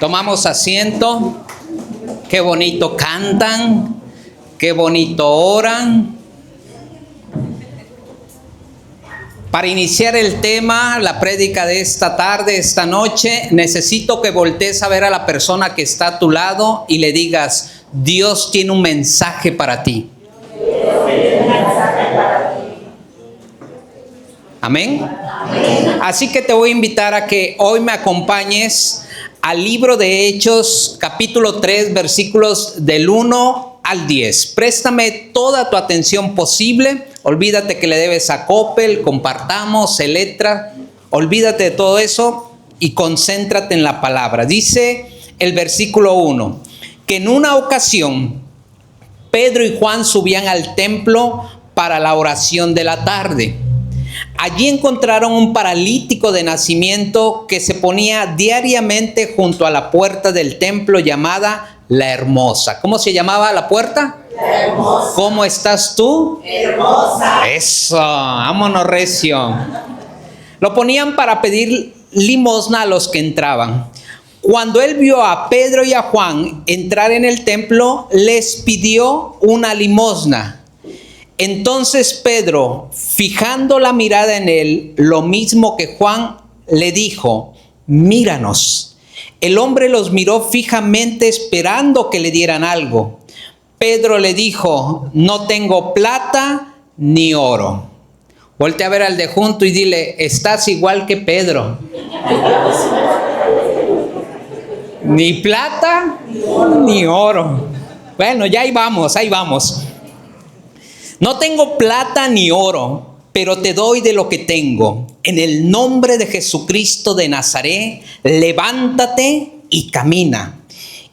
Tomamos asiento. Qué bonito cantan, qué bonito oran. Para iniciar el tema, la prédica de esta tarde, esta noche, necesito que voltees a ver a la persona que está a tu lado y le digas: Dios tiene un mensaje para ti. Amén. Así que te voy a invitar a que hoy me acompañes al libro de Hechos, capítulo 3, versículos del 1 al 10. Préstame toda tu atención posible. Olvídate que le debes a Coppel, Compartamos, Electra. Olvídate de todo eso y concéntrate en la palabra. Dice el versículo 1, que en una ocasión Pedro y Juan subían al templo para la oración de la tarde. Allí encontraron un paralítico de nacimiento que se ponía diariamente junto a la puerta del templo llamada La Hermosa. ¿Cómo se llamaba la puerta? La Hermosa. ¿Cómo estás tú? Hermosa. Eso, vámonos recio. Lo ponían para pedir limosna a los que entraban. Cuando él vio a Pedro y a Juan entrar en el templo, les pidió una limosna. Entonces Pedro, fijando la mirada en él, lo mismo que Juan, le dijo: míranos. El hombre los miró fijamente esperando que le dieran algo. Pedro le dijo: no tengo plata ni oro. Voltea a ver al de junto y dile: estás igual que Pedro. Ni plata ni oro. Bueno, ya ahí vamos, ahí vamos. No tengo plata ni oro, pero te doy de lo que tengo. En el nombre de Jesucristo de Nazaret, levántate y camina.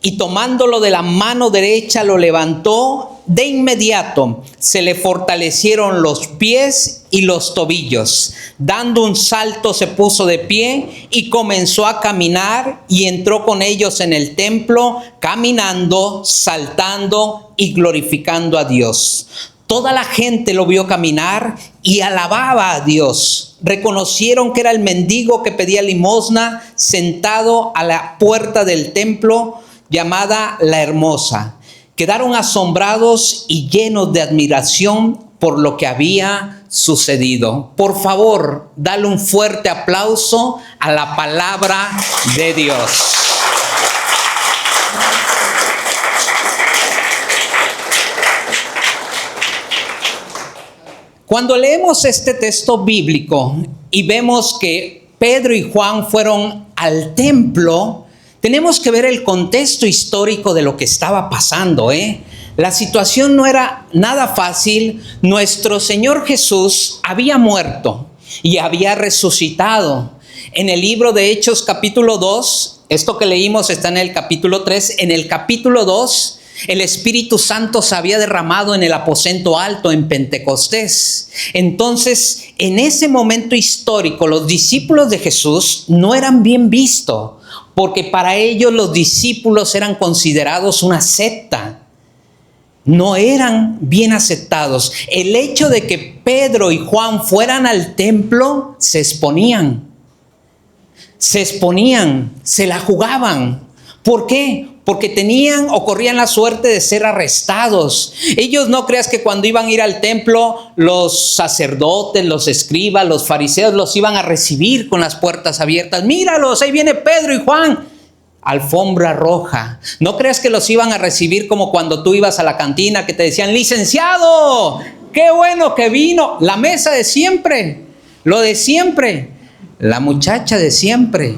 Y tomándolo de la mano derecha, lo levantó. De inmediato se le fortalecieron los pies y los tobillos. Dando un salto se puso de pie y comenzó a caminar, y entró con ellos en el templo, caminando, saltando y glorificando a Dios. Toda la gente lo vio caminar y alababa a Dios. Reconocieron que era el mendigo que pedía limosna sentado a la puerta del templo llamada La Hermosa. Quedaron asombrados y llenos de admiración por lo que había sucedido. Por favor, dale un fuerte aplauso a la palabra de Dios. Cuando leemos este texto bíblico y vemos que Pedro y Juan fueron al templo, tenemos que ver el contexto histórico de lo que estaba pasando, La situación no era nada fácil. Nuestro Señor Jesús había muerto y había resucitado. En el libro de Hechos capítulo 2, esto que leímos está en el capítulo 3, en el capítulo 2, el Espíritu Santo se había derramado en el aposento alto en Pentecostés. Entonces, en ese momento histórico, los discípulos de Jesús no eran bien vistos, porque para ellos los discípulos eran considerados una secta. No eran bien aceptados. El hecho de que Pedro y Juan fueran al templo, se exponían, se la jugaban. ¿Por qué? Porque tenían o corrían la suerte de ser arrestados. Ellos, no creas que cuando iban a ir al templo, los sacerdotes, los escribas, los fariseos los iban a recibir con las puertas abiertas. Míralos, ahí viene Pedro y Juan. Alfombra roja. No creas que los iban a recibir como cuando tú ibas a la cantina, que te decían: licenciado, qué bueno que vino. La mesa de siempre, lo de siempre, la muchacha de siempre.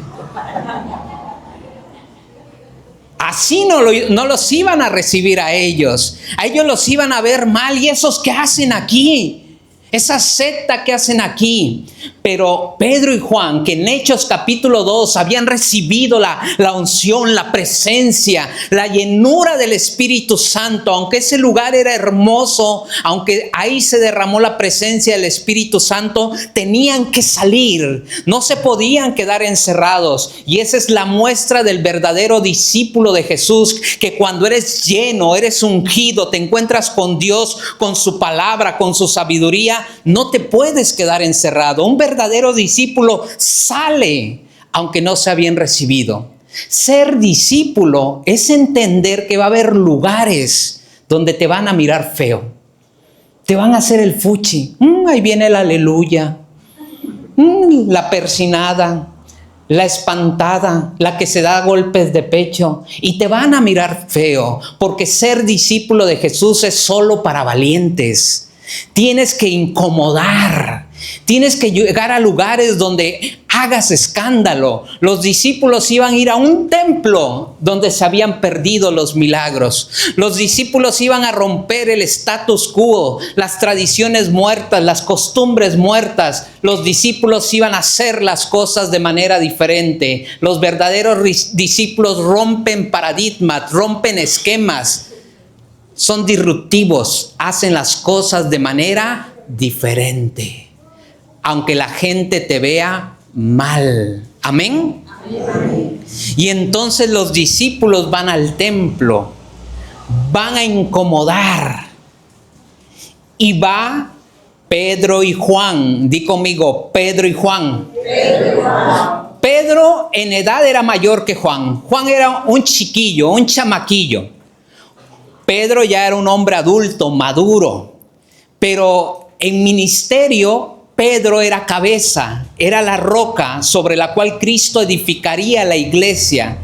Así no los iban a recibir a ellos. A ellos los iban a ver mal. ¿Y esos qué hacen aquí? Esa secta que hacen aquí. Pero Pedro y Juan, que en Hechos capítulo 2 habían recibido la unción, la presencia, la llenura del Espíritu Santo, aunque ese lugar era hermoso, aunque ahí se derramó la presencia del Espíritu Santo, tenían que salir, no se podían quedar encerrados. Y esa es la muestra del verdadero discípulo de Jesús, que cuando eres lleno, eres ungido, te encuentras con Dios, con su palabra, con su sabiduría, no te puedes quedar encerrado. Un verdadero discípulo sale aunque no sea bien recibido. Ser discípulo es entender que va a haber lugares donde te van a mirar feo. Te van a hacer el fuchi. Ahí viene el aleluya. La persinada. La espantada, la que se da golpes de pecho, y te van a mirar feo, porque ser discípulo de Jesús es solo para valientes. Tienes que incomodar, tienes que llegar a lugares donde hagas escándalo. Los discípulos iban a ir a un templo donde se habían perdido los milagros. Los discípulos iban a romper el status quo, las tradiciones muertas, las costumbres muertas. Los discípulos iban a hacer las cosas de manera diferente. Los verdaderos discípulos rompen paradigmas, rompen esquemas. Son disruptivos, hacen las cosas de manera diferente, aunque la gente te vea mal. ¿Amén? Amén. Y entonces los discípulos van al templo, van a incomodar, y va Pedro y Juan. Di conmigo, Pedro y Juan. Pedro y Juan. Pedro en edad era mayor que Juan. Juan era un chiquillo, un chamaquillo. Pedro ya era un hombre adulto, maduro, pero en ministerio Pedro era cabeza, era la roca sobre la cual Cristo edificaría la iglesia.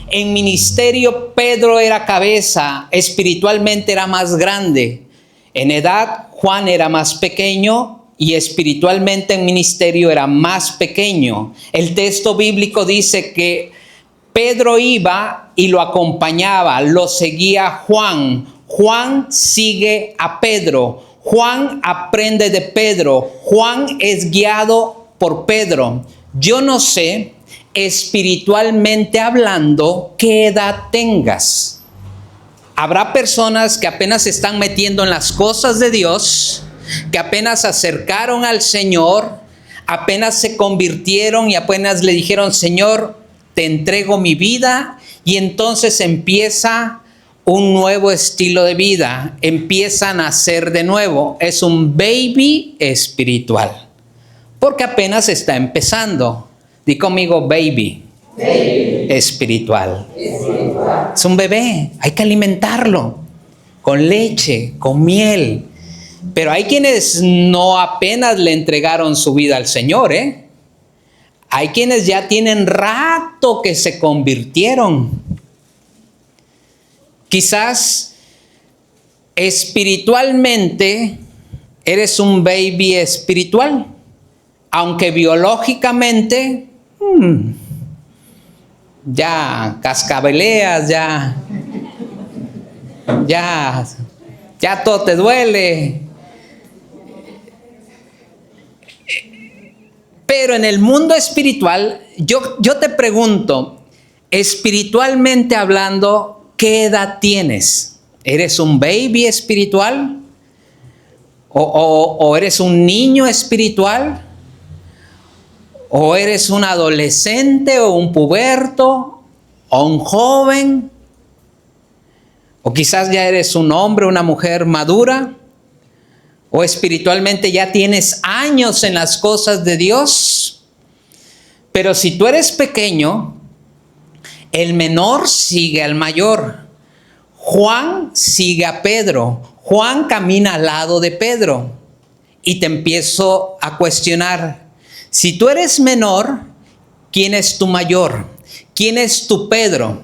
En ministerio Pedro era cabeza, espiritualmente era más grande. En edad Juan era más pequeño y espiritualmente en ministerio era más pequeño. El texto bíblico dice que Pedro iba y lo acompañaba, lo seguía Juan. Juan sigue a Pedro. Juan aprende de Pedro. Juan es guiado por Pedro. Yo no sé, espiritualmente hablando, qué edad tengas. Habrá personas que apenas se están metiendo en las cosas de Dios, que apenas se acercaron al Señor, apenas se convirtieron y apenas le dijeron, Señor, te entrego mi vida, y entonces empieza un nuevo estilo de vida, empiezan a nacer de nuevo. Es un baby espiritual, porque apenas está empezando. Di conmigo, baby. Espiritual. Es un bebé, hay que alimentarlo con leche, con miel. Pero hay quienes no apenas le entregaron su vida al Señor, ¿eh? Hay quienes ya tienen rato que se convirtieron. Quizás espiritualmente eres un baby espiritual, aunque biológicamente ya cascabeleas, ya todo te duele. Pero en el mundo espiritual, yo te pregunto, espiritualmente hablando, ¿qué edad tienes? ¿Eres un baby espiritual? ¿O eres un niño espiritual? ¿O eres un adolescente o un puberto o un joven? ¿O quizás ya eres un hombre o una mujer madura? ¿O espiritualmente ya tienes años en las cosas de Dios? Pero si tú eres pequeño, el menor sigue al mayor. Juan sigue a Pedro. Juan camina al lado de Pedro. Y te empiezo a cuestionar. Si tú eres menor, ¿quién es tu mayor? ¿Quién es tu Pedro?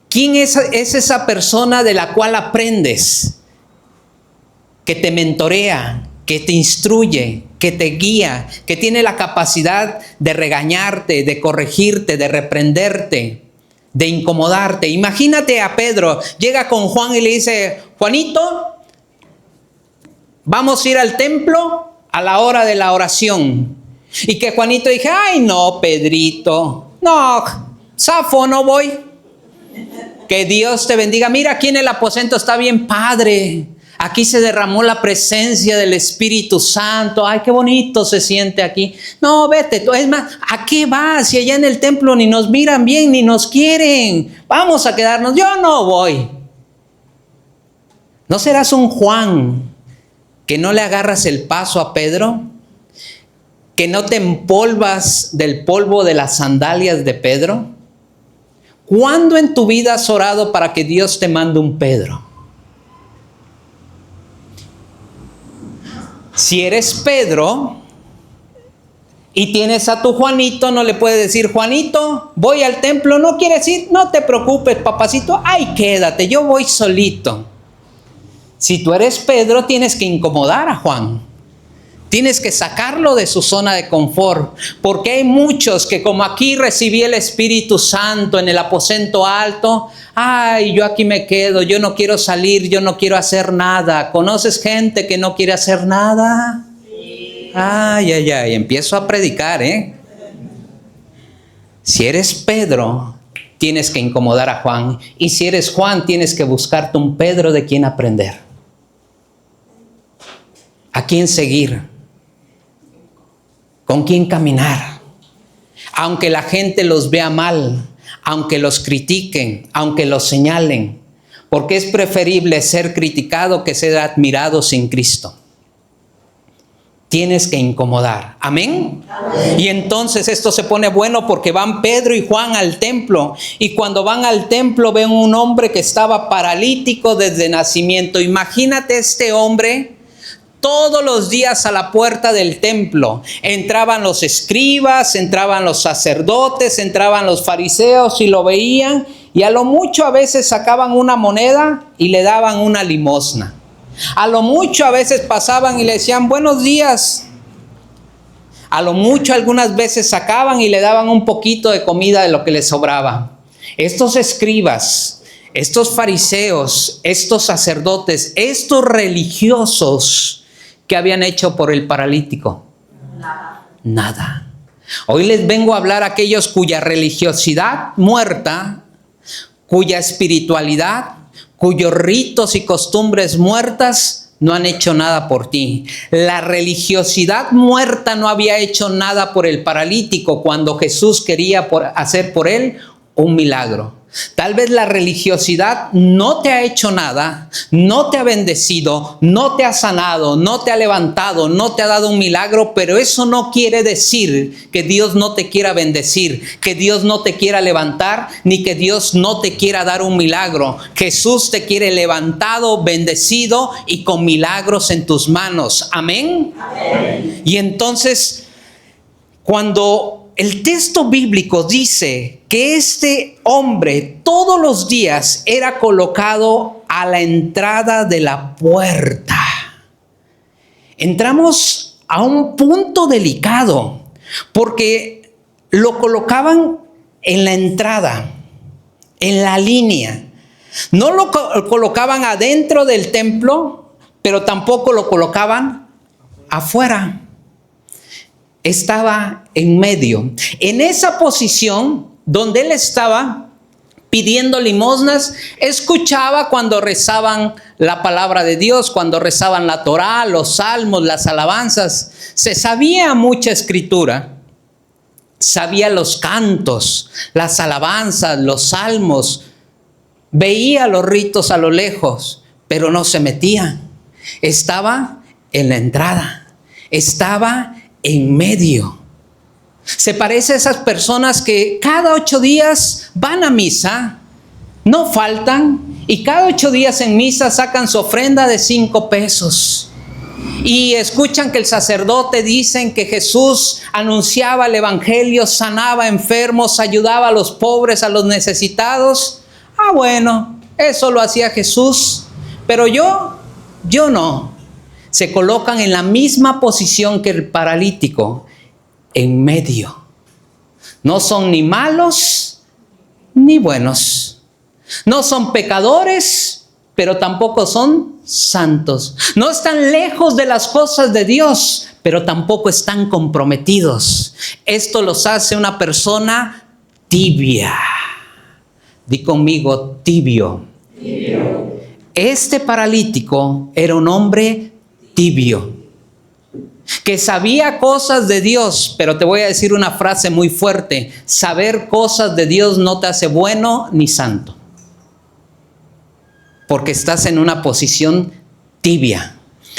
¿Quién es esa persona de la cual aprendes? Que te mentorea, que te instruye, que te guía, que tiene la capacidad de regañarte, de corregirte, de reprenderte, de incomodarte. Imagínate a Pedro, llega con Juan y le dice, Juanito, vamos a ir al templo a la hora de la oración. Y que Juanito dije, ay no, Pedrito, no, zafo, no voy. Que Dios te bendiga. Mira, aquí en el aposento está bien padre. Aquí se derramó la presencia del Espíritu Santo. Ay, qué bonito se siente aquí. No, vete. Es más, ¿a qué vas? Si allá en el templo ni nos miran bien, ni nos quieren. Vamos a quedarnos. Yo no voy. ¿No serás un Juan que no le agarras el paso a Pedro? que no te empolvas del polvo de las sandalias de Pedro? ¿Cuándo en tu vida has orado para que Dios te mande un Pedro? Si eres Pedro y tienes a tu Juanito, no le puedes decir: Juanito, voy al templo, ¿no quieres ir? No te preocupes, papacito, ay, quédate, yo voy solito. Si tú eres Pedro, tienes que incomodar a Juan. Tienes que sacarlo de su zona de confort, porque hay muchos que, como aquí recibí el Espíritu Santo en el aposento alto, ay, yo aquí me quedo, yo no quiero salir, yo no quiero hacer nada. ¿Conoces gente que no quiere hacer nada? Sí. Ay, empiezo a predicar, Si eres Pedro, tienes que incomodar a Juan, y si eres Juan, tienes que buscarte un Pedro de quien aprender, a quién seguir, con quién caminar. Aunque la gente los vea mal, aunque los critiquen, aunque los señalen, porque es preferible ser criticado que ser admirado sin Cristo. Tienes que incomodar. ¿Amén? Amén. Y entonces esto se pone bueno porque van Pedro y Juan al templo. Y cuando van al templo ven un hombre que estaba paralítico desde nacimiento. Imagínate este hombre. Todos los días a la puerta del templo entraban los escribas, entraban los sacerdotes, entraban los fariseos y lo veían, y a lo mucho a veces sacaban una moneda y le daban una limosna. A lo mucho a veces pasaban y le decían: buenos días. A lo mucho algunas veces sacaban y le daban un poquito de comida de lo que les sobraba. Estos escribas, estos fariseos, estos sacerdotes, estos religiosos, ¿qué habían hecho por el paralítico? Nada. Hoy les vengo a hablar a aquellos cuya religiosidad muerta, cuya espiritualidad, cuyos ritos y costumbres muertas no han hecho nada por ti. La religiosidad muerta no había hecho nada por el paralítico cuando Jesús quería hacer por él un milagro. Tal vez la religiosidad no te ha hecho nada, no te ha bendecido, no te ha sanado, no te ha levantado, no te ha dado un milagro, pero eso no quiere decir que Dios no te quiera bendecir, que Dios no te quiera levantar, ni que Dios no te quiera dar un milagro. Jesús te quiere levantado, bendecido y con milagros en tus manos. ¿Amén? Amén. Y entonces, cuando el texto bíblico dice que este hombre todos los días era colocado a la entrada de la puerta, entramos a un punto delicado, porque lo colocaban en la entrada, en la línea. No lo colocaban adentro del templo, pero tampoco lo colocaban afuera. Estaba en medio. En esa posición donde él estaba pidiendo limosnas, escuchaba cuando rezaban la palabra de Dios, cuando rezaban la Torá, los salmos, las alabanzas. Se sabía mucha escritura, sabía los cantos, las alabanzas, los salmos, veía los ritos a lo lejos, pero no se metía. Estaba en la entrada, estaba en medio. Se parece a esas personas que cada 8 días van a misa, no faltan, y cada 8 días en misa sacan su ofrenda de 5 pesos. Y escuchan que el sacerdote dicen que Jesús anunciaba el evangelio, sanaba enfermos, ayudaba a los pobres, a los necesitados. Ah, bueno, eso lo hacía Jesús, pero yo no. Se colocan en la misma posición que el paralítico, en medio. No son ni malos ni buenos. No son pecadores, pero tampoco son santos. No están lejos de las cosas de Dios, pero tampoco están comprometidos. Esto los hace una persona tibia. Di conmigo, tibio. Tibio. Este paralítico era un hombre tibio, que sabía cosas de Dios, pero te voy a decir una frase muy fuerte: saber cosas de Dios no te hace bueno ni santo, porque estás en una posición tibia.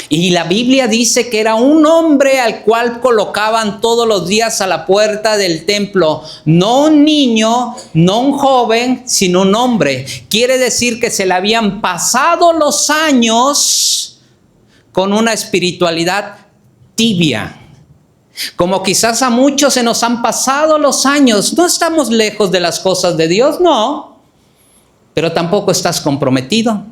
Y la Biblia dice que era un hombre al cual colocaban todos los días a la puerta del templo. No un niño, no un joven, sino un hombre. Quiere decir que se le habían pasado los años con una espiritualidad tibia. Como quizás a muchos se nos han pasado los años. No estamos lejos de las cosas de Dios, no. Pero tampoco estás comprometido.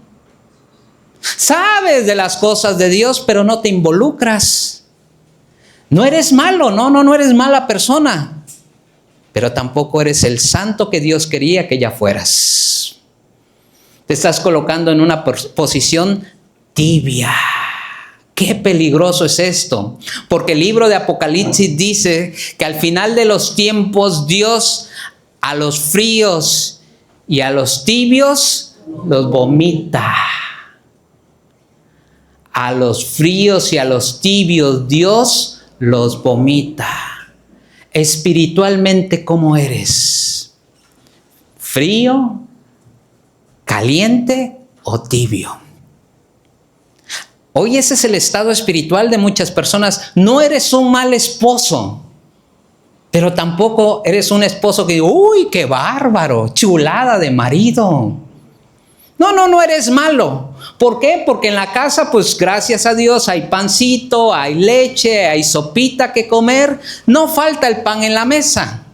Sabes de las cosas de Dios, pero no te involucras. No eres malo, no eres mala persona, pero tampoco eres el santo que Dios quería que ya fueras. Te estás colocando en una posición tibia. Qué peligroso es esto, porque el libro de Apocalipsis dice que al final de los tiempos Dios a los fríos y a los tibios los vomita. A los fríos y a los tibios Dios los vomita. Espiritualmente, ¿cómo eres? ¿Frío, caliente o tibio? Hoy ese es el estado espiritual de muchas personas. No eres un mal esposo, pero tampoco eres un esposo que, uy, qué bárbaro, chulada de marido. No eres malo. ¿Por qué? Porque en la casa, pues gracias a Dios, hay pancito, hay leche, hay sopita que comer. No falta el pan en la mesa.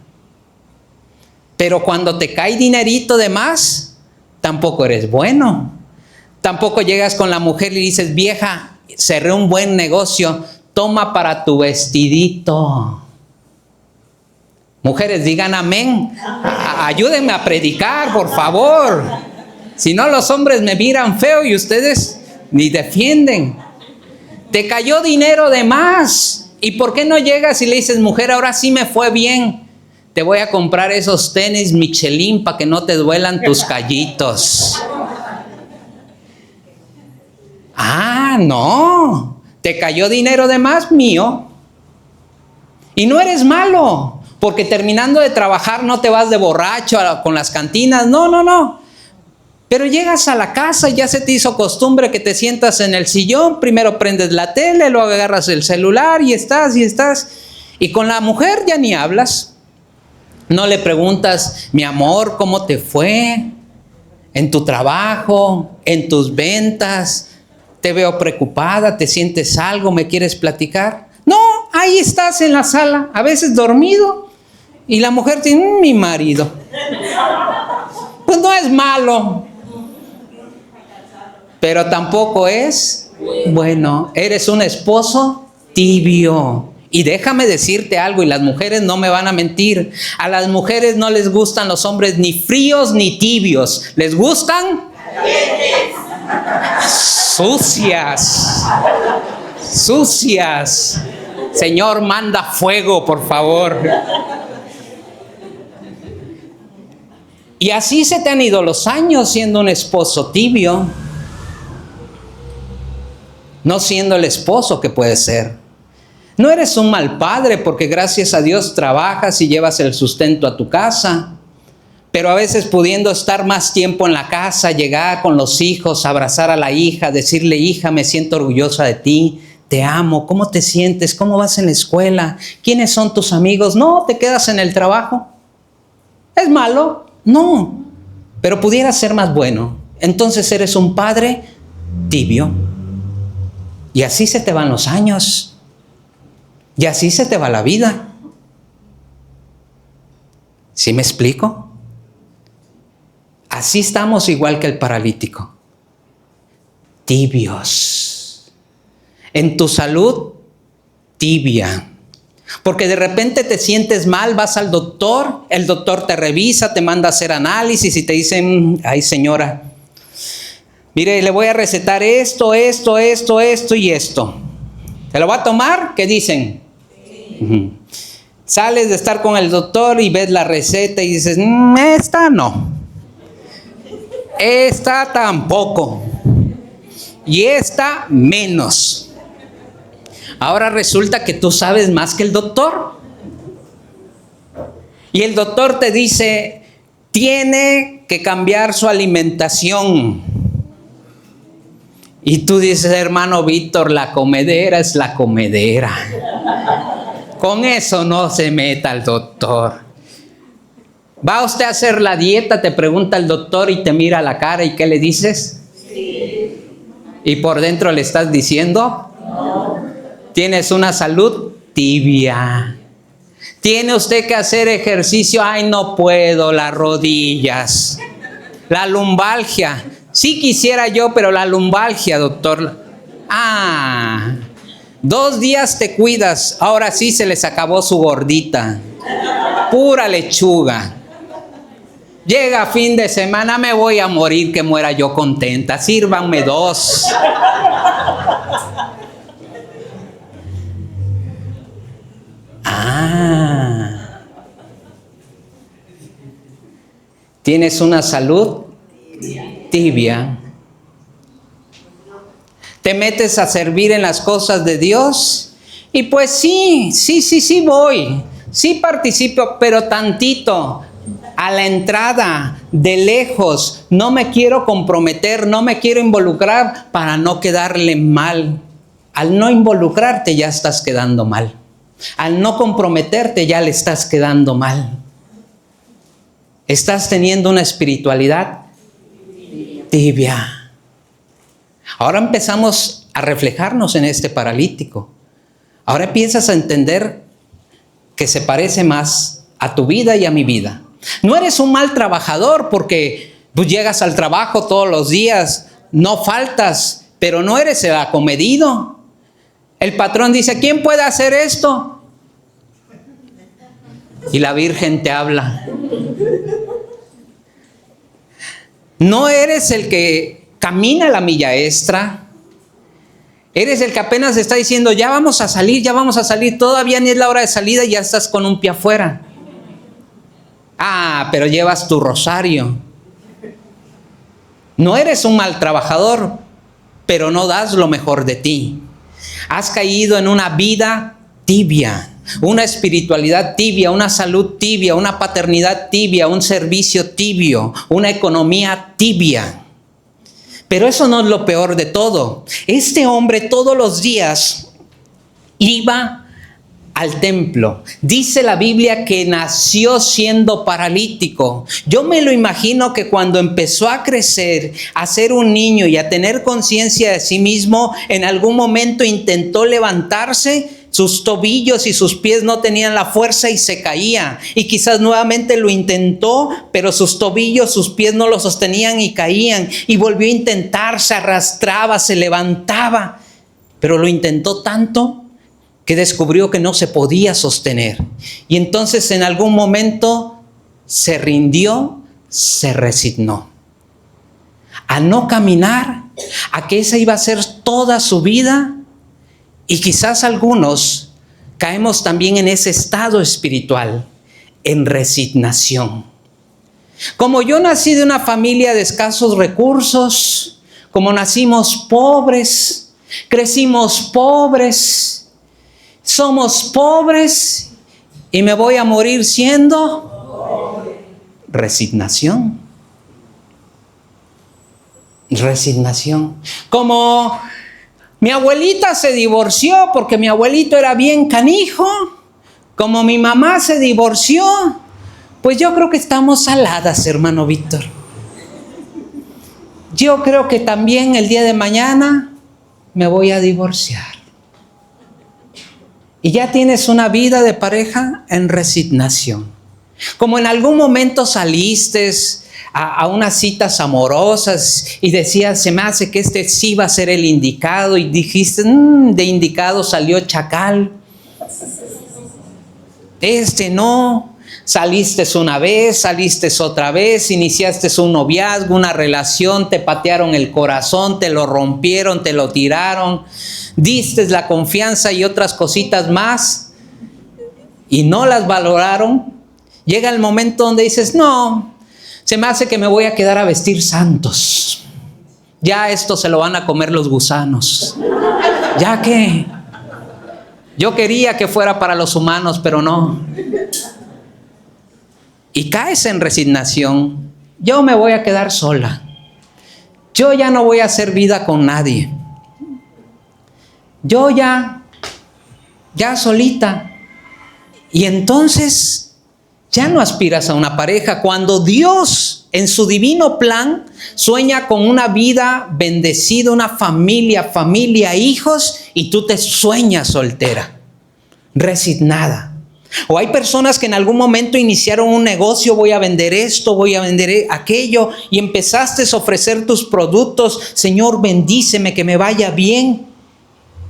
Pero cuando te cae dinerito de más, tampoco eres bueno. Tampoco llegas con la mujer y dices, vieja, cerré un buen negocio, toma para tu vestidito. Mujeres, digan amén. Ayúdenme a predicar, por favor. Si no, los hombres me miran feo y ustedes ni defienden. Te cayó dinero de más. ¿Y por qué no llegas y le dices, mujer, ahora sí me fue bien? Te voy a comprar esos tenis Michelin para que no te duelan tus callitos. Ah, no. Te cayó dinero de más, mío. Y no eres malo, porque terminando de trabajar no te vas de borracho con las cantinas. No. Pero llegas a la casa y ya se te hizo costumbre que te sientas en el sillón, primero prendes la tele, luego agarras el celular y estás. Y con la mujer ya ni hablas. No le preguntas, mi amor, ¿cómo te fue? En tu trabajo, en tus ventas, te veo preocupada, ¿te sientes algo? ¿Me quieres platicar? No, ahí estás en la sala, a veces dormido, y la mujer tiene, mi marido. Pues no es malo, pero tampoco es bueno. Eres un esposo tibio. Y déjame decirte algo, y las mujeres no me van a mentir. A las mujeres no les gustan los hombres ni fríos ni tibios. ¿Les gustan? Sucias. Señor, manda fuego, por favor. Y así se te han ido los años siendo un esposo tibio, no siendo el esposo que puedes ser. No eres un mal padre porque gracias a Dios trabajas y llevas el sustento a tu casa, pero a veces pudiendo estar más tiempo en la casa, llegar con los hijos, abrazar a la hija, decirle, hija, me siento orgullosa de ti, te amo, ¿cómo te sientes? ¿Cómo vas en la escuela? ¿Quiénes son tus amigos? No, te quedas en el trabajo. ¿Es malo? No, pero pudiera ser más bueno. Entonces eres un padre tibio. Y así se te van los años. Y así se te va la vida. ¿Sí me explico? Así estamos igual que el paralítico. Tibios. En tu salud, tibia. Porque de repente te sientes mal, vas al doctor, el doctor te revisa, te manda a hacer análisis y te dicen, ay señora, mire, le voy a recetar esto y esto. ¿Se lo va a tomar? ¿Qué dicen? Sí. Sales de estar con el doctor y ves la receta y dices, esta no. Esta tampoco. Y esta menos. Ahora resulta que tú sabes más que el doctor. Y el doctor te dice, tiene que cambiar su alimentación. Y tú dices, hermano Víctor, la comedera es la comedera. Con eso no se meta el doctor. ¿Va usted a hacer la dieta? Te pregunta el doctor y te mira a la cara y ¿qué le dices? Sí. Y por dentro le estás diciendo, no. Tienes una salud tibia. Tiene usted que hacer ejercicio. Ay, no puedo, las rodillas. La lumbalgia. Sí quisiera yo, pero la lumbalgia, doctor. 2 días te cuidas. Ahora sí se les acabó su gordita. Pura lechuga. Llega fin de semana, me voy a morir, que muera yo contenta. Sírvanme 2. Tienes una salud tibia. Te metes a servir en las cosas de Dios y pues sí voy. Sí participo, pero tantito. A la entrada, de lejos, no me quiero comprometer, no me quiero involucrar para no quedarle mal. Al no involucrarte ya estás quedando mal. Al no comprometerte ya le estás quedando mal. Estás teniendo una espiritualidad tibia. Ahora empezamos a reflejarnos en este paralítico. Ahora empiezas a entender que se parece más a tu vida y a mi vida. No eres un mal trabajador porque pues llegas al trabajo todos los días, no faltas, pero no eres el acomedido. El patrón dice, ¿quién puede hacer esto? Y la Virgen te habla. No eres el que camina la milla extra. Eres el que apenas está diciendo, ya vamos a salir, todavía ni es la hora de salida y ya estás con un pie afuera. Pero llevas tu rosario. No eres un mal trabajador, pero no das lo mejor de ti. Has caído en una vida tibia, una espiritualidad tibia, una salud tibia, una paternidad tibia, un servicio tibio, una economía tibia. Pero eso no es lo peor de todo. Este hombre todos los días iba al templo. Dice la Biblia que nació siendo paralítico. Yo me lo imagino que cuando empezó a crecer, a ser un niño y a tener conciencia de sí mismo, en algún momento intentó levantarse. Sus tobillos y sus pies no tenían la fuerza y se caía. Y quizás nuevamente lo intentó, pero sus tobillos, sus pies no lo sostenían y caían. Y volvió a intentar, se arrastraba, se levantaba. Pero lo intentó tanto que descubrió que no se podía sostener. Y entonces en algún momento se rindió, se resignó a no caminar, a que esa iba a ser toda su vida. Y quizás algunos caemos también en ese estado espiritual, en resignación. Como yo nací de una familia de escasos recursos, como nacimos pobres, crecimos pobres, somos pobres y me voy a morir siendo resignación. Resignación. Como mi abuelita se divorció porque mi abuelito era bien canijo, como mi mamá se divorció, pues yo creo que estamos saladas, hermano Víctor. Yo creo que también el día de mañana me voy a divorciar. Y ya tienes una vida de pareja en resignación. Como en algún momento saliste a unas citas amorosas y decías, se me hace que este sí va a ser el indicado, y dijiste, de indicado salió chacal. Este no. Saliste una vez, saliste otra vez, iniciaste un noviazgo, una relación, te patearon el corazón, te lo rompieron, te lo tiraron, diste la confianza y otras cositas más y no las valoraron. Llega el momento donde dices, no, se me hace que me voy a quedar a vestir santos. Ya esto se lo van a comer los gusanos. ¿Ya qué? Yo quería que fuera para los humanos, pero no. Y caes en resignación. Yo me voy a quedar sola. Yo ya no voy a hacer vida con nadie. yo ya solita. Y entonces ya no aspiras a una pareja. Cuando Dios en su divino plan sueña con una vida bendecida, una familia, hijos, y tú te sueñas soltera, resignada. O hay personas que en algún momento iniciaron un negocio, voy a vender esto, voy a vender aquello, y empezaste a ofrecer tus productos, Señor, bendíceme, que me vaya bien.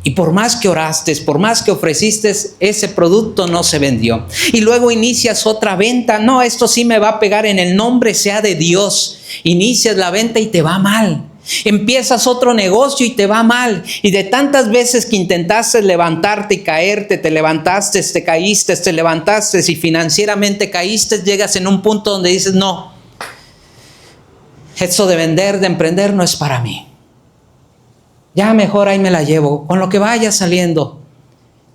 Y por más que oraste, por más que ofreciste, ese producto no se vendió. Y luego inicias otra venta. No, esto sí me va a pegar, en el nombre sea de Dios. Inicias la venta y te va mal. Empiezas otro negocio y te va mal. Y de tantas veces que intentaste levantarte y caerte, te levantaste, te caíste, te levantaste y financieramente caíste, llegas en un punto donde dices, no, esto de vender, de emprender no es para mí. Ya mejor ahí me la llevo, con lo que vaya saliendo.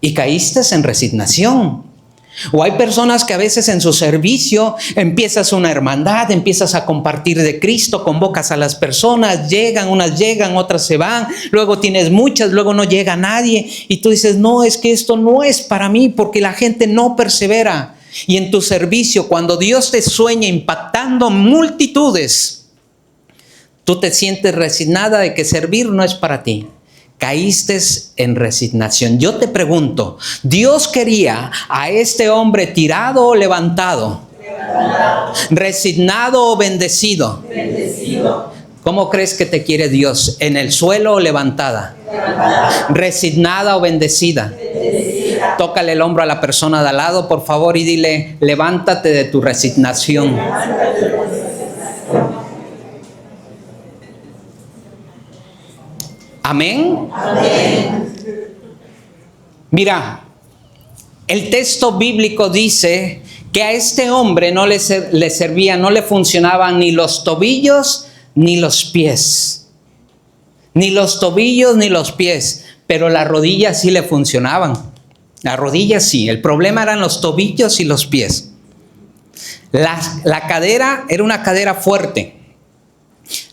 Y caíste en resignación. O hay personas que a veces en su servicio empiezas una hermandad, empiezas a compartir de Cristo, convocas a las personas, llegan, unas llegan, otras se van, luego tienes muchas, luego no llega nadie. Y tú dices, no, es que esto no es para mí, porque la gente no persevera. Y en tu servicio, cuando Dios te sueña impactando multitudes, tú te sientes resignada de que servir no es para ti. Caíste en resignación. Yo te pregunto, ¿Dios quería a este hombre tirado o levantado? ¿Resignado o bendecido? ¿Cómo crees que te quiere Dios? ¿En el suelo o levantada? ¿Resignada o bendecida? Tócale el hombro a la persona de al lado, por favor, y dile, levántate de tu resignación. Amén. Amén. Mira, el texto bíblico dice que a este hombre no le servía, no le funcionaban ni los tobillos ni los pies. Ni los tobillos ni los pies, pero las rodillas sí le funcionaban. Las rodillas sí, el problema eran los tobillos y los pies. La cadera era una cadera fuerte.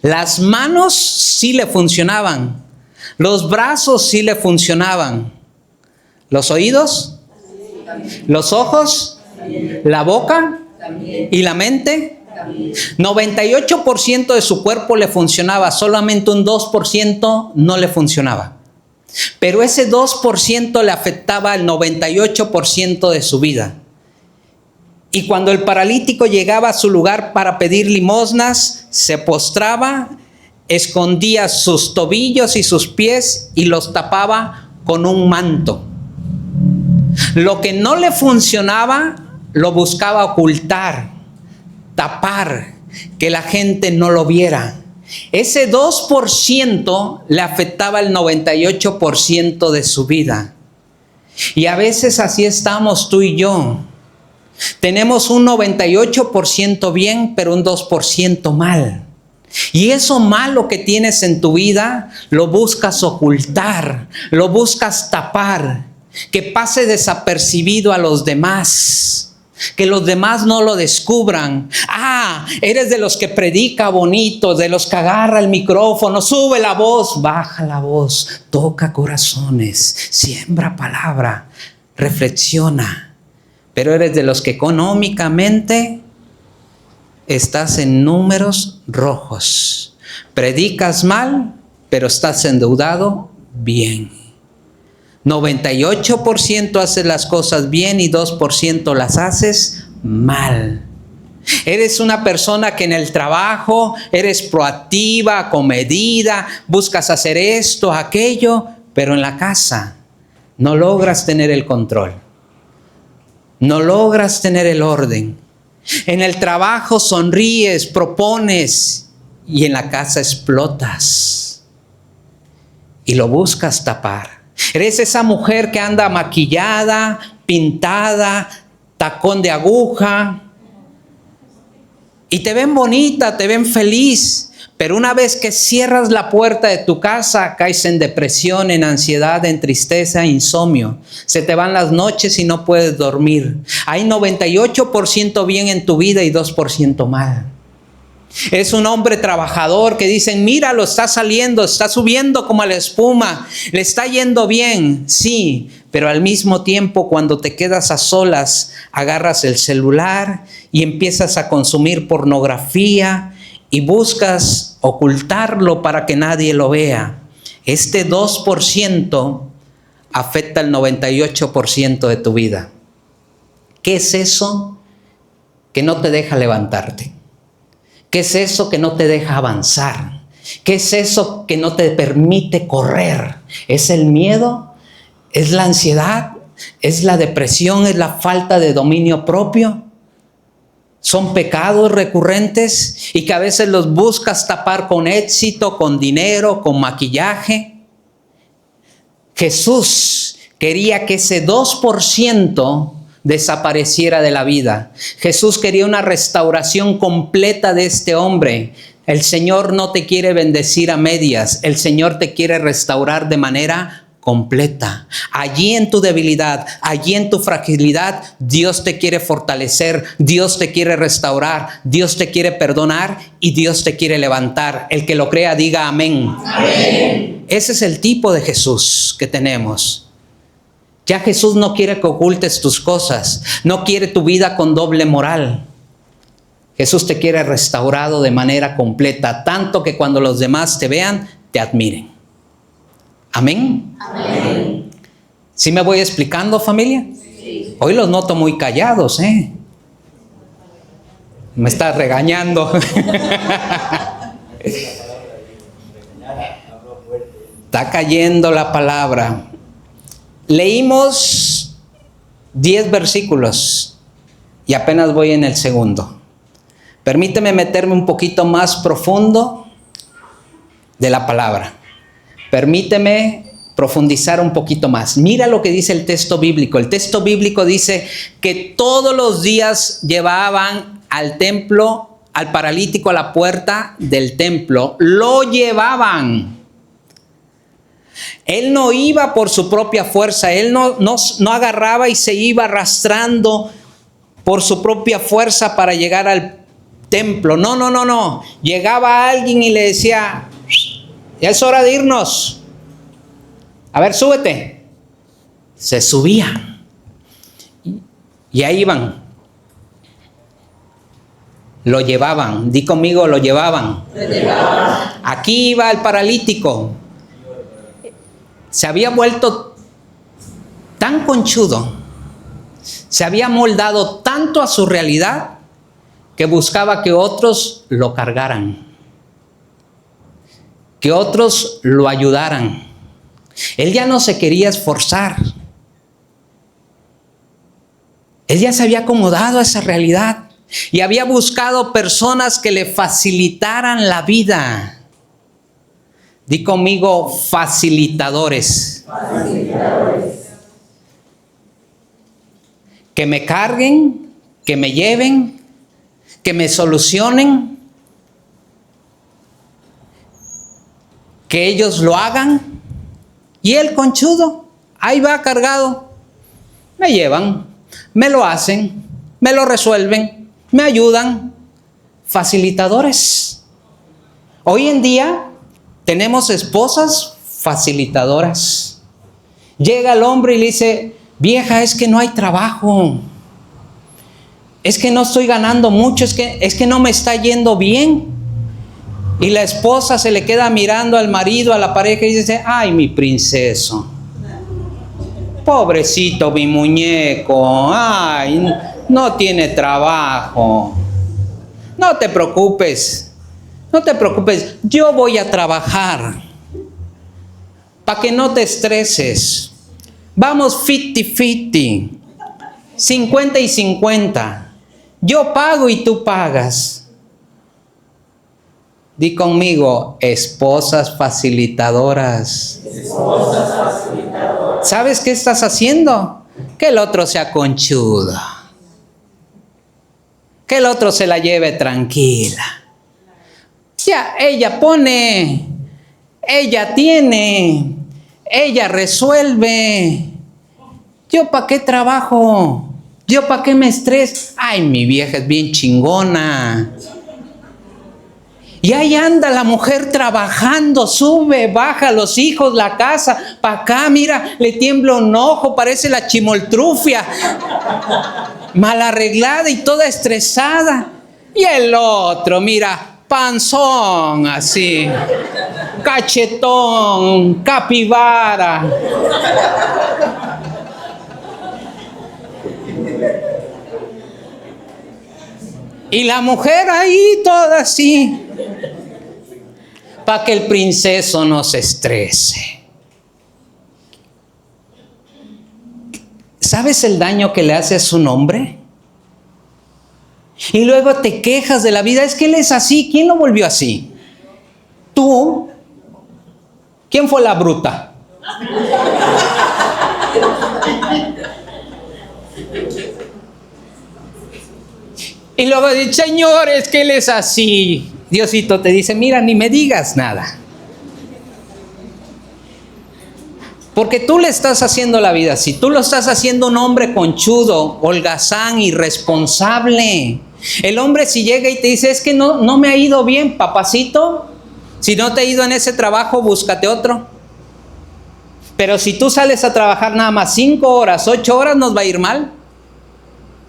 Las manos sí le funcionaban. Los brazos sí le funcionaban. ¿Los oídos? ¿Los ojos? ¿La boca? ¿Y la mente? 98% de su cuerpo le funcionaba, solamente un 2% no le funcionaba. Pero ese 2% le afectaba al 98% de su vida. Y cuando el paralítico llegaba a su lugar para pedir limosnas, se postraba, escondía sus tobillos y sus pies y los tapaba con un manto. Lo que no le funcionaba, lo buscaba ocultar, tapar, que la gente no lo viera. Ese 2% le afectaba el 98% de su vida. Y a veces así estamos tú y yo. Tenemos un 98% bien, pero un 2% mal. Y eso malo que tienes en tu vida, lo buscas ocultar, lo buscas tapar, que pase desapercibido a los demás, que los demás no lo descubran. Ah, eres de los que predica bonito, de los que agarra el micrófono, sube la voz, baja la voz, toca corazones, siembra palabra, reflexiona. Pero eres de los que económicamente estás en números rojos. Predicas mal, pero estás endeudado bien. 98% haces las cosas bien y 2% las haces mal. Eres una persona que en el trabajo eres proactiva, comedida, buscas hacer esto, aquello, pero en la casa no logras tener el control. No logras tener el orden. En el trabajo sonríes, propones y en la casa explotas y lo buscas tapar. Eres esa mujer que anda maquillada, pintada, tacón de aguja y te ven bonita, te ven feliz, pero una vez que cierras la puerta de tu casa, caes en depresión, en ansiedad, en tristeza, insomnio. Se te van las noches y no puedes dormir. Hay 98% bien en tu vida y 2% mal. Es un hombre trabajador que dicen, míralo, está saliendo, está subiendo como la espuma, le está yendo bien, sí, pero al mismo tiempo cuando te quedas a solas, agarras el celular y empiezas a consumir pornografía y buscas ocultarlo para que nadie lo vea. Este 2% afecta el 98% de tu vida. ¿Qué es eso que no te deja levantarte? ¿Qué es eso que no te deja avanzar? ¿Qué es eso que no te permite correr? ¿Es el miedo? ¿Es la ansiedad? ¿Es la depresión? ¿Es la falta de dominio propio? ¿Son pecados recurrentes y que a veces los buscas tapar con éxito, con dinero, con maquillaje? Jesús quería que ese 2% desapareciera de la vida. Jesús quería una restauración completa de este hombre. El Señor no te quiere bendecir a medias. El Señor te quiere restaurar de manera completa. Allí en tu debilidad, allí en tu fragilidad, Dios te quiere fortalecer, Dios te quiere restaurar, Dios te quiere perdonar y Dios te quiere levantar. El que lo crea diga amén. Amén. Ese es el tipo de Jesús que tenemos. Ya Jesús no quiere que ocultes tus cosas, no quiere tu vida con doble moral. Jesús te quiere restaurado de manera completa, tanto que cuando los demás te vean, te admiren. ¿Amén? Amén. ¿Sí me voy explicando, familia? Sí. Hoy los noto muy callados, ¿eh? Me estás regañando. Está cayendo la palabra. Leímos 10 versículos y apenas voy en el segundo. Permíteme meterme un poquito más profundo de la palabra. Permíteme profundizar un poquito más. Mira lo que dice el texto bíblico. El texto bíblico dice que todos los días llevaban al templo, al paralítico a la puerta del templo. Lo llevaban. Él no iba por su propia fuerza, él no agarraba y se iba arrastrando por su propia fuerza para llegar al templo. No. Llegaba alguien y le decía, ya es hora de irnos. A ver, súbete. Se subía. Y ahí iban. Lo llevaban. Di conmigo, lo llevaban. Aquí iba el paralítico. Se había vuelto tan conchudo, se había moldado tanto a su realidad que buscaba que otros lo cargaran, que otros lo ayudaran. Él ya no se quería esforzar. Él ya se había acomodado a esa realidad y había buscado personas que le facilitaran la vida. Di conmigo, facilitadores. Que me carguen, que me lleven, que me solucionen, que ellos lo hagan. Y el conchudo, ahí va cargado. Me llevan, me lo hacen, me lo resuelven, me ayudan. Facilitadores. Hoy en día tenemos esposas facilitadoras. Llega el hombre y le dice, vieja, es que no hay trabajo. Es que no estoy ganando mucho, es que no me está yendo bien. Y la esposa se le queda mirando al marido, a la pareja y dice, ay, mi princeso. Pobrecito mi muñeco, ay, no tiene trabajo. No te preocupes. No te preocupes, yo voy a trabajar para que no te estreses. Vamos 50-50, 50 y 50. Yo pago y tú pagas. Di conmigo, esposas facilitadoras. Esposas facilitadoras. ¿Sabes qué estás haciendo? Que el otro sea conchudo. Que el otro se la lleve tranquila. Ya, ella pone, ella tiene, ella resuelve. ¿Yo para qué trabajo? ¿Yo para qué me estreso? Ay, mi vieja es bien chingona. Y ahí anda la mujer trabajando, sube, baja, los hijos, la casa, para acá, mira, le tiembla un ojo, parece la chimoltrufia, mal arreglada y toda estresada. Y el otro, mira, panzón, así, cachetón, capibara. Y la mujer ahí toda así, para que el princeso no se estrese. ¿Sabes el daño que le hace a su nombre? Y luego te quejas de la vida. Es que él es así. ¿Quién lo volvió así? ¿Tú? ¿Quién fue la bruta? Y luego dice, Señor, es que él es así. Diosito te dice, mira, ni me digas nada. Porque tú le estás haciendo la vida así. Tú lo estás haciendo un hombre conchudo, holgazán, irresponsable. El hombre si llega y te dice, es que no me ha ido bien, papacito. Si no te ha ido en ese trabajo, búscate otro. Pero si tú sales a trabajar nada más 5 horas, 8 horas, nos va a ir mal.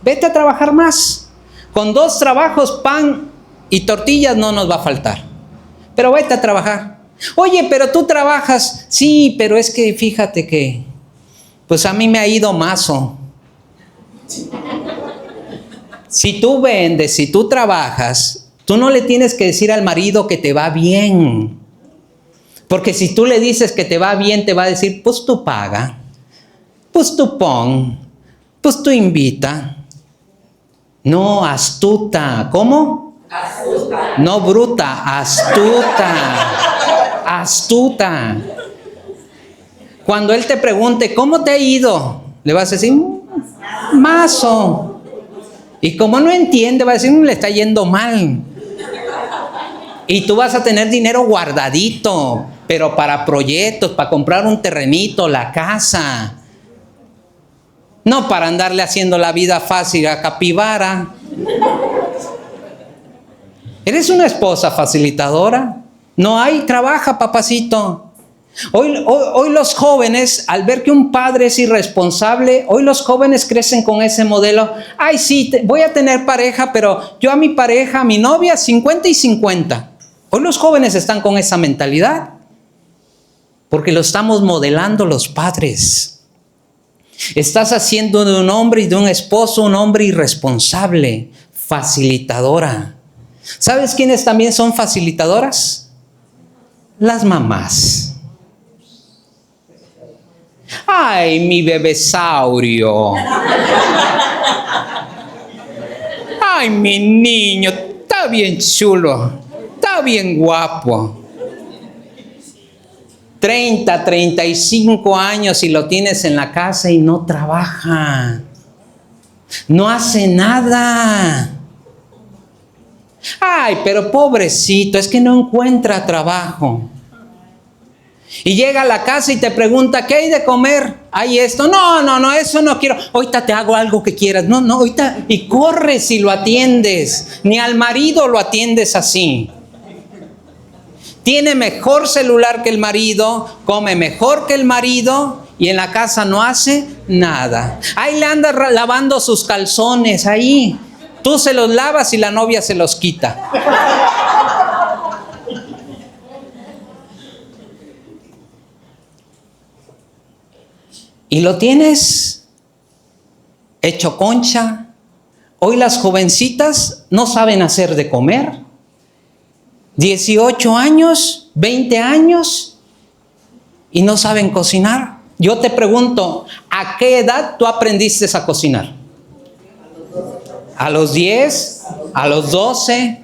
Vete a trabajar más. Con 2 trabajos, pan y tortillas no nos va a faltar. Pero vete a trabajar. Oye, pero tú trabajas. Sí, pero es que fíjate que, pues a mí me ha ido mazo. Si tú vendes, si tú trabajas, tú no le tienes que decir al marido que te va bien. Porque si tú le dices que te va bien, te va a decir, pues tú paga, pues tú pon, pues tú invita. No, astuta. ¿Cómo? Astuta. No bruta, astuta. Astuta. Cuando él te pregunte, ¿cómo te ha ido? Le vas a decir, mazo. Y como no entiende, va a decir, le está yendo mal. Y tú vas a tener dinero guardadito, pero para proyectos, para comprar un terrenito, la casa. No para andarle haciendo la vida fácil a capibara. ¿Eres una esposa facilitadora? No hay, trabaja, papacito. Hoy los jóvenes, al ver que un padre es irresponsable, hoy los jóvenes crecen con ese modelo. Ay, sí, voy a tener pareja, pero yo a mi pareja, a mi novia, 50 y 50. Hoy los jóvenes están con esa mentalidad, porque lo estamos modelando los padres. Estás haciendo de un hombre y de un esposo un hombre irresponsable, facilitadora. ¿Sabes quiénes también son facilitadoras? Las mamás. Ay, mi bebesaurio. Ay, mi niño, está bien chulo, está bien guapo. 30, 35 años y lo tienes en la casa y no trabaja. No hace nada. Ay, pero pobrecito, es que no encuentra trabajo. Y llega a la casa y te pregunta, ¿qué hay de comer? ¿Hay esto? No, eso no quiero. Ahorita te hago algo que quieras. No, ahorita. Y corres y lo atiendes. Ni al marido lo atiendes así. Tiene mejor celular que el marido, come mejor que el marido y en la casa no hace nada. Ahí le anda lavando sus calzones, ahí. Tú se los lavas y la novia se los quita. Y lo tienes hecho concha. Hoy las jovencitas no saben hacer de comer. 18 años, 20 años y no saben cocinar. Yo te pregunto, ¿a qué edad tú aprendiste a cocinar? ¿A los 10? ¿A los 12?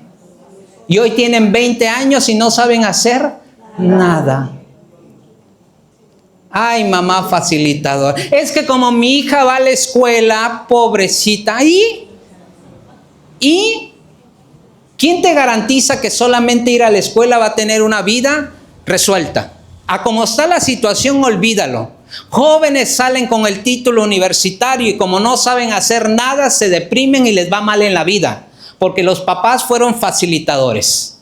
Y hoy tienen 20 años y no saben hacer nada. Ay, mamá facilitadora. Es que como mi hija va a la escuela, pobrecita, ¿y? ¿Quién te garantiza que solamente ir a la escuela va a tener una vida resuelta? A como está la situación, olvídalo. Jóvenes salen con el título universitario y como no saben hacer nada, se deprimen y les va mal en la vida, porque los papás fueron facilitadores.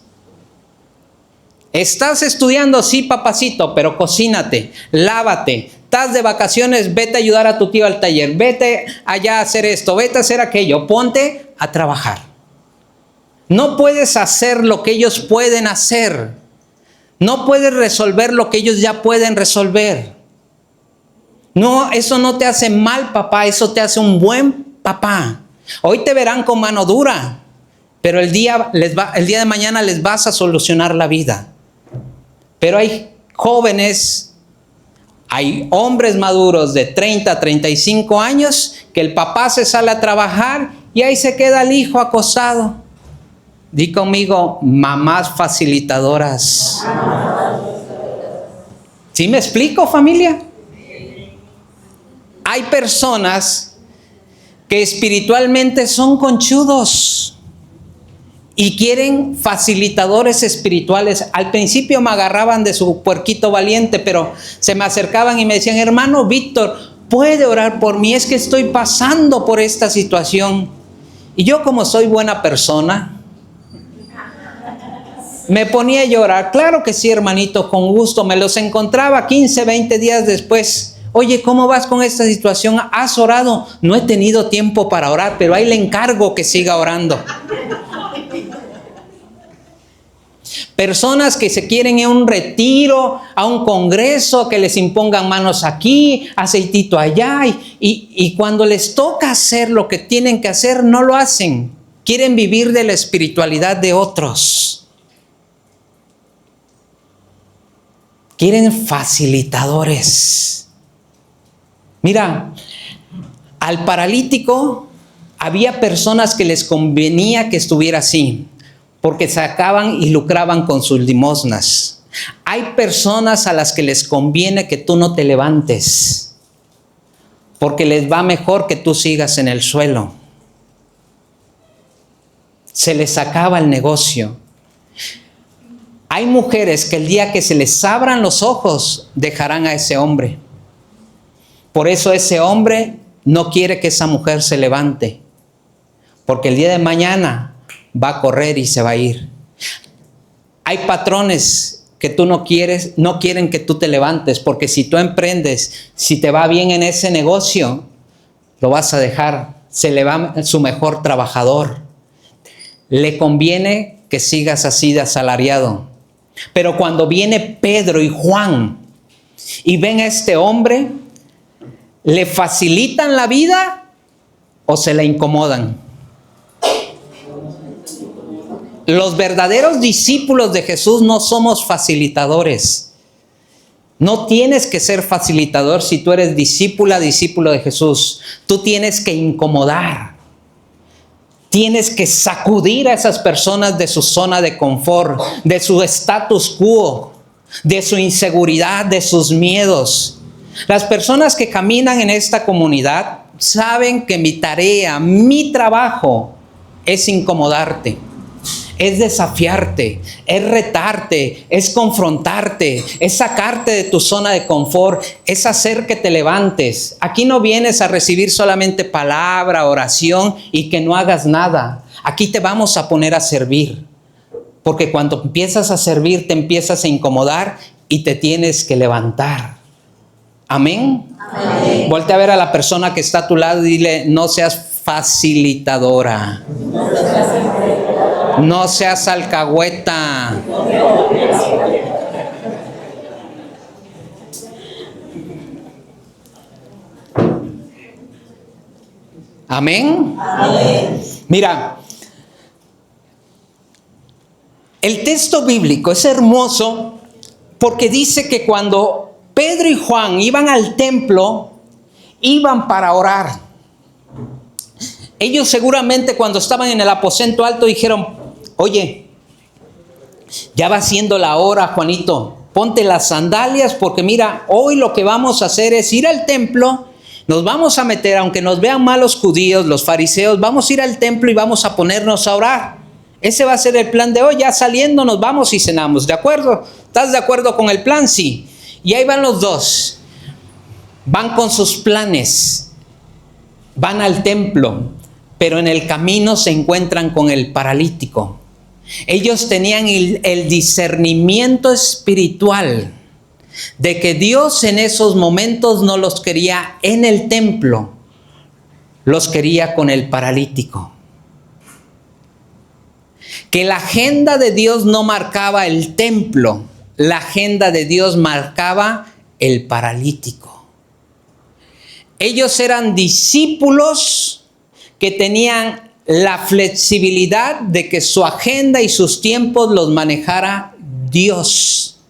¿Estás estudiando? Sí, papacito, pero cocínate, lávate. Estás de vacaciones, vete a ayudar a tu tío al taller, vete allá a hacer esto, vete a hacer aquello, ponte a trabajar. No puedes hacer lo que ellos pueden hacer. No puedes resolver lo que ellos ya pueden resolver. No, eso no te hace mal, papá, eso te hace un buen papá. Hoy te verán con mano dura, pero el día de mañana les vas a solucionar la vida. Pero hay jóvenes, hay hombres maduros de 30, 35 años que el papá se sale a trabajar y ahí se queda el hijo acostado. Di conmigo, mamás facilitadoras. ¿Sí me explico, familia? Hay personas que espiritualmente son conchudos y quieren facilitadores espirituales. Al principio me agarraban de su puerquito valiente, pero se me acercaban y me decían, hermano Víctor, ¿puede orar por mí? Es que estoy pasando por esta situación. Y yo, como soy buena persona, me ponía a llorar. Claro que sí, hermanito, con gusto. Me los encontraba 15, 20 días después. Oye, ¿cómo vas con esta situación? ¿Has orado? No he tenido tiempo para orar, pero ahí le encargo que siga orando. Personas que se quieren ir a un retiro, a un congreso, que les impongan manos aquí, aceitito allá, y cuando les toca hacer lo que tienen que hacer, no lo hacen. Quieren vivir de la espiritualidad de otros. Quieren facilitadores. Mira, al paralítico había personas que les convenía que estuviera así, porque sacaban y lucraban con sus limosnas. Hay personas a las que les conviene que tú no te levantes, porque les va mejor que tú sigas en el suelo. Se les acaba el negocio. Hay mujeres que el día que se les abran los ojos, dejarán a ese hombre. Por eso ese hombre no quiere que esa mujer se levante, porque el día de mañana va a correr y se va a ir. Hay patrones que tú no quieren que tú te levantes, porque si tú emprendes, si te va bien en ese negocio, lo vas a dejar. Se le va su mejor trabajador. Le conviene que sigas así de asalariado. Pero cuando viene Pedro y Juan y ven a este hombre, ¿le facilitan la vida o se la incomodan? Los verdaderos discípulos de Jesús no somos facilitadores. No tienes que ser facilitador si tú eres discípula, discípulo de Jesús. Tú tienes que incomodar. Tienes que sacudir a esas personas de su zona de confort, de su status quo, de su inseguridad, de sus miedos. Las personas que caminan en esta comunidad saben que mi tarea, mi trabajo es incomodarte, es desafiarte, es retarte, es confrontarte, es sacarte de tu zona de confort, es hacer que te levantes. Aquí no vienes a recibir solamente palabra, oración y que no hagas nada. Aquí te vamos a poner a servir, porque cuando empiezas a servir te empiezas a incomodar y te tienes que levantar. ¿Amén? Amén. Voltea a ver a la persona que está a tu lado y dile, no seas facilitadora. No seas alcahueta. ¿Amén? Amén. Mira, el texto bíblico es hermoso porque dice que cuando Pedro y Juan iban al templo, iban para orar. Ellos seguramente cuando estaban en el aposento alto dijeron, oye, ya va siendo la hora, Juanito, ponte las sandalias porque mira, hoy lo que vamos a hacer es ir al templo, nos vamos a meter, aunque nos vean mal los judíos, los fariseos, vamos a ir al templo y vamos a ponernos a orar. Ese va a ser el plan de hoy, ya saliendo nos vamos y cenamos, ¿de acuerdo? ¿Estás de acuerdo con el plan? Sí. Y ahí van los dos, van con sus planes, van al templo, pero en el camino se encuentran con el paralítico. Ellos tenían el discernimiento espiritual de que Dios en esos momentos no los quería en el templo, los quería con el paralítico. Que la agenda de Dios no marcaba el templo, la agenda de Dios marcaba el paralítico. Ellos eran discípulos que tenían la flexibilidad de que su agenda y sus tiempos los manejara Dios,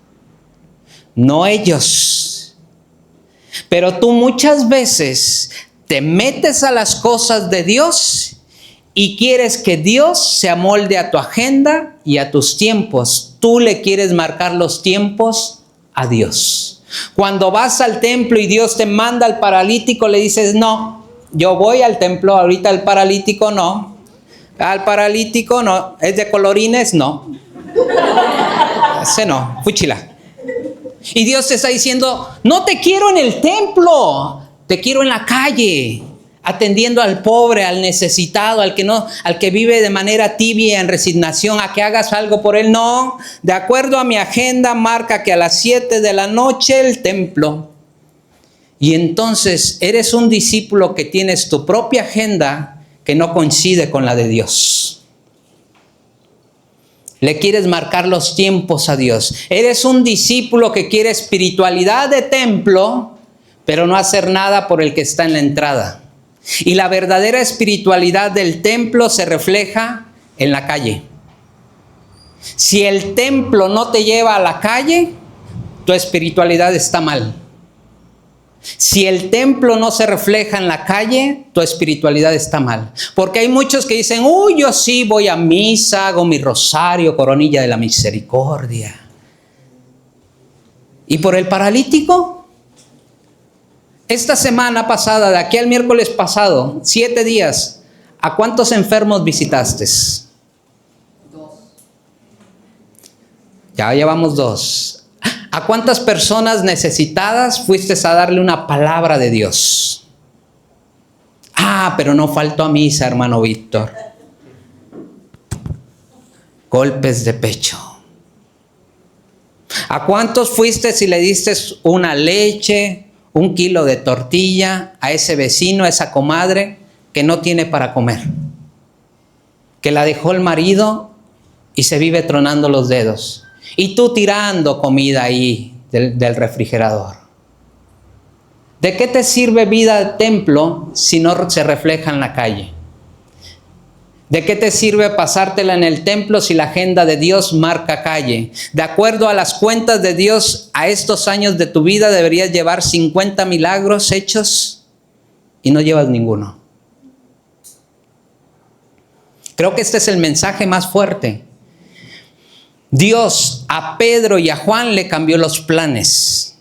no ellos. Pero tú muchas veces te metes a las cosas de Dios y quieres que Dios se amolde a tu agenda y a tus tiempos. Tú le quieres marcar los tiempos a Dios. Cuando vas al templo y Dios te manda al paralítico, le dices, no, yo voy al templo, ahorita el paralítico no. Al paralítico no. ¿Es de colorines? No. Ese no, fúchila. Y Dios te está diciendo, no te quiero en el templo, te quiero en la calle, atendiendo al pobre, al necesitado, al que vive de manera tibia en resignación, a que hagas algo por él. No, de acuerdo a mi agenda marca que a las 7 de la noche el templo. Y entonces eres un discípulo que tienes tu propia agenda que no coincide con la de Dios. Le quieres marcar los tiempos a Dios. Eres un discípulo que quiere espiritualidad de templo, pero no hacer nada por el que está en la entrada. Y la verdadera espiritualidad del templo se refleja en la calle. Si el templo no te lleva a la calle, tu espiritualidad está mal. Si el templo no se refleja en la calle, tu espiritualidad está mal. Porque hay muchos que dicen, uy, yo sí voy a misa, hago mi rosario, coronilla de la misericordia. ¿Y por el paralítico? Esta semana pasada, de aquí al miércoles pasado, 7 días, ¿a cuántos enfermos visitaste? 2. Ya llevamos 2. ¿A cuántas personas necesitadas fuiste a darle una palabra de Dios? Ah, pero no faltó a misa, hermano Víctor. Golpes de pecho. ¿A cuántos fuiste y le diste una leche, 1 kilo de tortilla a ese vecino, a esa comadre que no tiene para comer? Que la dejó el marido y se vive tronando los dedos. Y tú tirando comida ahí del refrigerador. ¿De qué te sirve vida de templo si no se refleja en la calle? ¿De qué te sirve pasártela en el templo si la agenda de Dios marca calle? De acuerdo a las cuentas de Dios, a estos años de tu vida deberías llevar 50 milagros hechos y no llevas ninguno. Creo que este es el mensaje más fuerte. Dios a Pedro y a Juan le cambió los planes.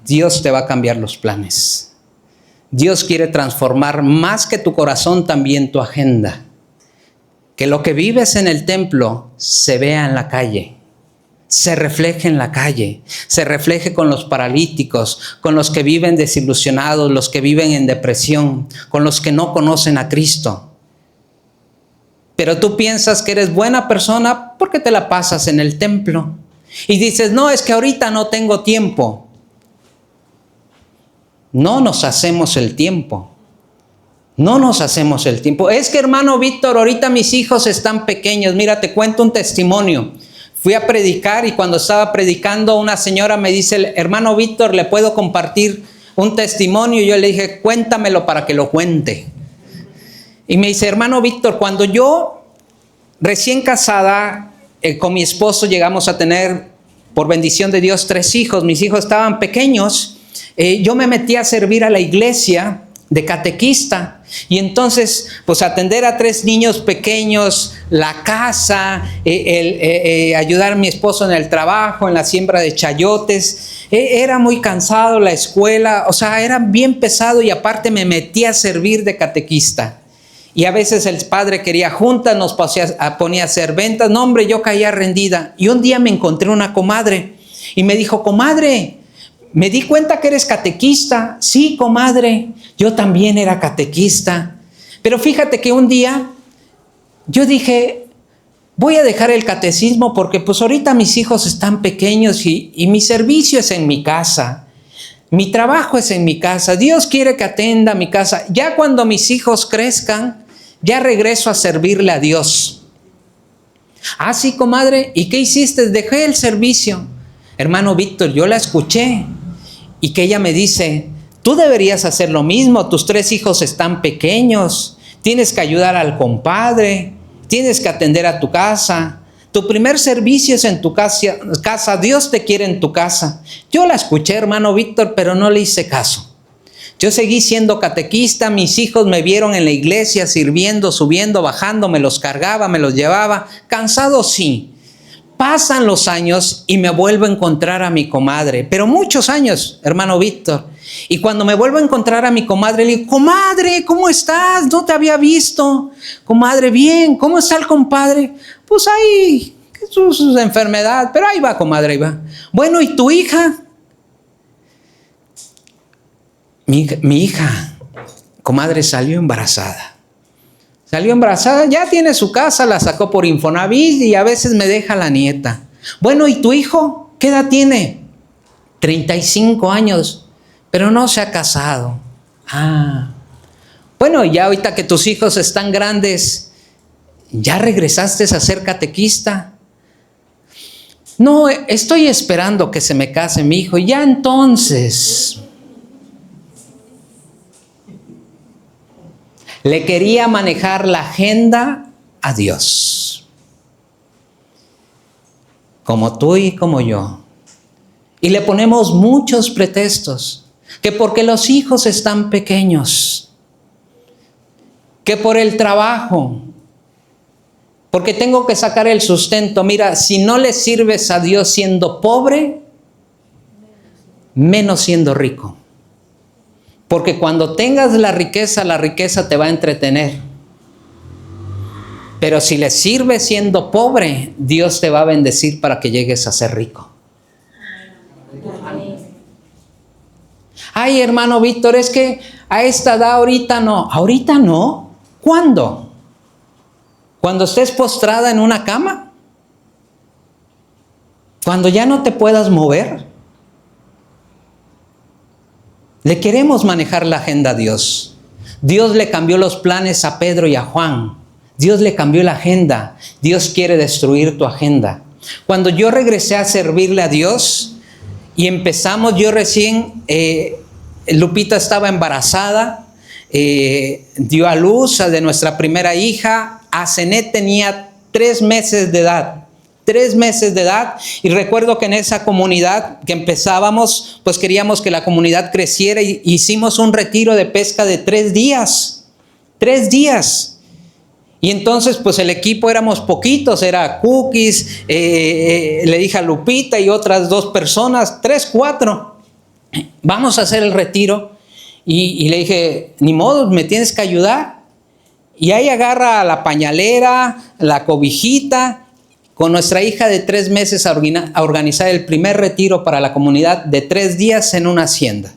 Dios te va a cambiar los planes. Dios quiere transformar más que tu corazón, también tu agenda. Que lo que vives en el templo se vea en la calle, se refleje en la calle, se refleje con los paralíticos, con los que viven desilusionados, los que viven en depresión, con los que no conocen a Cristo. Pero tú piensas que eres buena persona porque te la pasas en el templo. Y dices, no, es que ahorita no tengo tiempo. No nos hacemos el tiempo. No nos hacemos el tiempo. Es que, hermano Víctor, ahorita mis hijos están pequeños. Mira, te cuento un testimonio. Fui a predicar y cuando estaba predicando una señora me dice, hermano Víctor, ¿le puedo compartir un testimonio? Y yo le dije, cuéntamelo para que lo cuente. Y me dice, hermano Víctor, cuando yo recién casada con mi esposo llegamos a tener, por bendición de Dios, 3 hijos. Mis hijos estaban pequeños. Yo me metí a servir a la iglesia de catequista. Y entonces, pues atender a 3 niños pequeños, la casa, ayudar a mi esposo en el trabajo, en la siembra de chayotes. Era muy cansado, la escuela, o sea, era bien pesado y aparte me metí a servir de catequista. Y a veces el padre quería juntas, nos ponía a hacer ventas. No, hombre, yo caía rendida. Y un día me encontré una comadre y me dijo, comadre, me di cuenta que eres catequista. Sí, comadre, yo también era catequista. Pero fíjate que un día yo dije, voy a dejar el catecismo porque pues ahorita mis hijos están pequeños y mi servicio es en mi casa. Mi trabajo es en mi casa. Dios quiere que atienda mi casa. Ya cuando mis hijos crezcan, ya regreso a servirle a Dios. Ah, sí, comadre. ¿Y qué hiciste? Dejé el servicio. Hermano Víctor, yo la escuché. Y que ella me dice, tú deberías hacer lo mismo. Tus 3 hijos están pequeños. Tienes que ayudar al compadre. Tienes que atender a tu casa. Tu primer servicio es en tu casa. Dios te quiere en tu casa. Yo la escuché, hermano Víctor, pero no le hice caso. Yo seguí siendo catequista. Mis hijos me vieron en la iglesia sirviendo, subiendo, bajando. Me los cargaba, me los llevaba. Cansado, sí. Pasan los años y me vuelvo a encontrar a mi comadre. Pero muchos años, hermano Víctor. Y cuando me vuelvo a encontrar a mi comadre, le digo, comadre, ¿cómo estás? No te había visto. Comadre, bien. ¿Cómo está el compadre? Pues ahí, su enfermedad. Pero ahí va, comadre, ahí va. Bueno, ¿y tu hija? Mi hija, comadre, salió embarazada. Salió embarazada, ya tiene su casa, la sacó por Infonavit y a veces me deja la nieta. Bueno, ¿y tu hijo? ¿Qué edad tiene? 35 años, pero no se ha casado. Ah, bueno, ya ahorita que tus hijos están grandes, ¿ya regresaste a ser catequista? No, estoy esperando que se me case mi hijo. Ya entonces... Le quería manejar la agenda a Dios. Como tú y como yo. Y le ponemos muchos pretextos. Que porque los hijos están pequeños. Que por el trabajo. Porque tengo que sacar el sustento. Mira, si no le sirves a Dios siendo pobre, menos siendo rico. Porque cuando tengas la riqueza te va a entretener. Pero si le sirves siendo pobre, Dios te va a bendecir para que llegues a ser rico. Ay, hermano Víctor, es que a esta edad ahorita no. ¿Ahorita no? ¿Cuándo? ¿Cuando estés postrada en una cama? ¿Cuando ya no te puedas mover? Le queremos manejar la agenda a Dios. Dios le cambió los planes a Pedro y a Juan. Dios le cambió la agenda. Dios quiere destruir tu agenda. Cuando yo regresé a servirle a Dios y empezamos, yo recién, Lupita estaba embarazada, dio a luz de nuestra primera hija. Asenet tenía 3 meses de edad. 3 meses de edad, y recuerdo que en esa comunidad que empezábamos, pues queríamos que la comunidad creciera y hicimos un retiro de pesca de 3 días. 3 días. Y entonces pues el equipo éramos poquitos, era Cookies, le dije a Lupita y otras 2 personas, 3, 4. Vamos a hacer el retiro. Y le dije, ni modo, me tienes que ayudar. Y ahí agarra la pañalera, la cobijita, con nuestra hija de 3 meses a organizar el primer retiro para la comunidad de 3 días en una hacienda.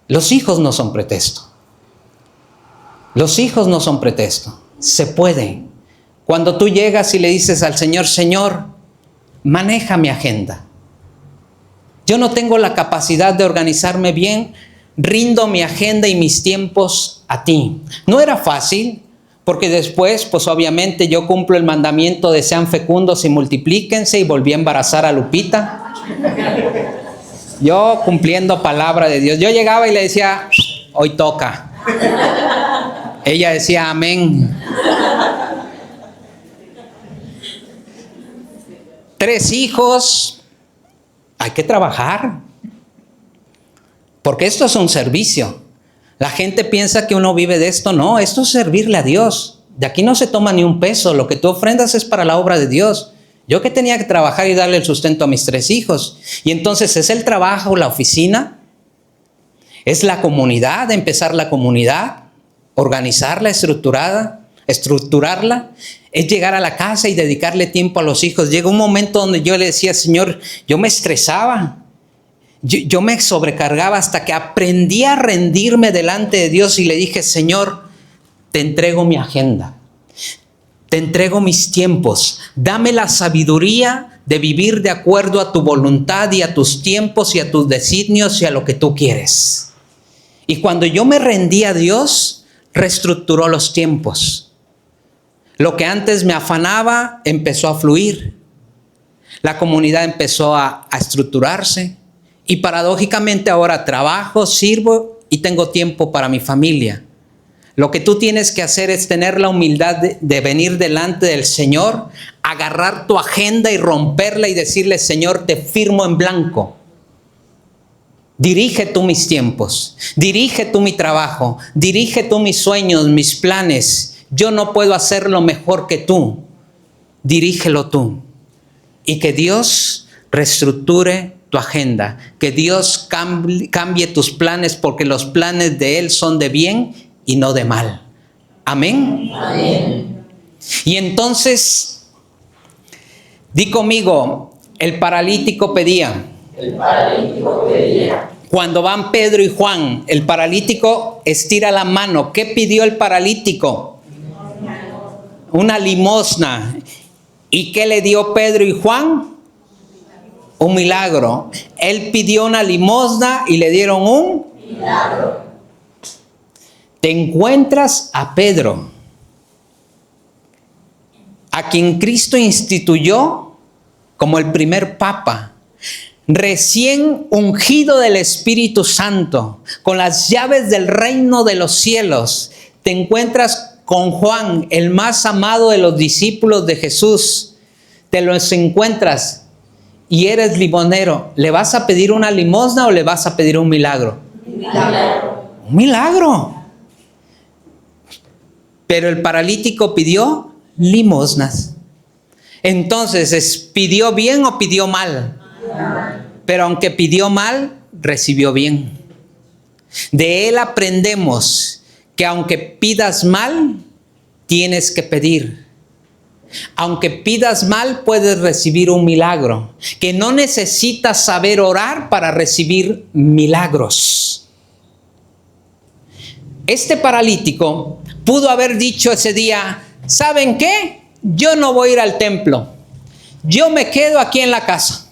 Los hijos no son pretexto. Los hijos no son pretexto. Se puede. Cuando tú llegas y le dices al Señor, Señor, maneja mi agenda. Yo no tengo la capacidad de organizarme bien, rindo mi agenda y mis tiempos a ti. No era fácil. Porque después, pues obviamente yo cumplo el mandamiento de sean fecundos y multiplíquense y volví a embarazar a Lupita. Yo cumpliendo palabra de Dios. Yo llegaba y le decía, hoy toca. Ella decía, amén. 3 hijos. Hay que trabajar. Porque esto es un servicio. La gente piensa que uno vive de esto. No, esto es servirle a Dios. De aquí no se toma ni un peso. Lo que tú ofrendas es para la obra de Dios. Yo que tenía que trabajar y darle el sustento a mis 3 hijos. Y entonces es el trabajo, la oficina. Es la comunidad, empezar la comunidad. Organizarla, estructurarla. Es llegar a la casa y dedicarle tiempo a los hijos. Llegó un momento donde yo le decía, Señor, yo me estresaba. Yo me sobrecargaba hasta que aprendí a rendirme delante de Dios y le dije, Señor, te entrego mi agenda. te entrego mis tiempos. Dame la sabiduría de vivir de acuerdo a tu voluntad y a tus tiempos y a tus designios y a lo que tú quieres. Y cuando yo me rendí a Dios, reestructuró los tiempos. Lo que antes me afanaba empezó a fluir. La comunidad empezó a estructurarse. Y paradójicamente ahora trabajo, sirvo y tengo tiempo para mi familia. Lo que tú tienes que hacer es tener la humildad de venir delante del Señor, agarrar tu agenda y romperla y decirle: Señor, te firmo en blanco. Dirige tú mis tiempos, dirige tú mi trabajo, dirige tú mis sueños, mis planes. Yo no puedo hacerlo mejor que tú. Dirígelo tú. Y que Dios reestructure tu agenda, que Dios cambie tus planes, porque los planes de Él son de bien y no de mal. Amén. Amén. Y entonces, di conmigo, el paralítico pedía. El paralítico pedía. Cuando van Pedro y Juan, el paralítico estira la mano. ¿Qué pidió el paralítico? Una limosna. ¿Y qué le dio Pedro y Juan? Un milagro. Él pidió una limosna y le dieron un Milagro. Te encuentras a Pedro, a quien Cristo instituyó como el primer papa, recién ungido del Espíritu Santo, con las llaves del reino de los cielos. Te encuentras con Juan, el más amado de los discípulos de Jesús. Te los encuentras y eres limonero. ¿Le vas a pedir una limosna o le vas a pedir un milagro? Milagro. Un milagro. Pero el paralítico pidió limosnas. Entonces, ¿pidió bien o pidió mal? Pero aunque pidió mal, recibió bien. De él aprendemos que aunque pidas mal, tienes que pedir. Aunque pidas mal, puedes recibir un milagro. Que no necesitas saber orar para recibir milagros. Este paralítico pudo haber dicho ese día: ¿saben qué? Yo no voy a ir al templo. Yo me quedo aquí en la casa.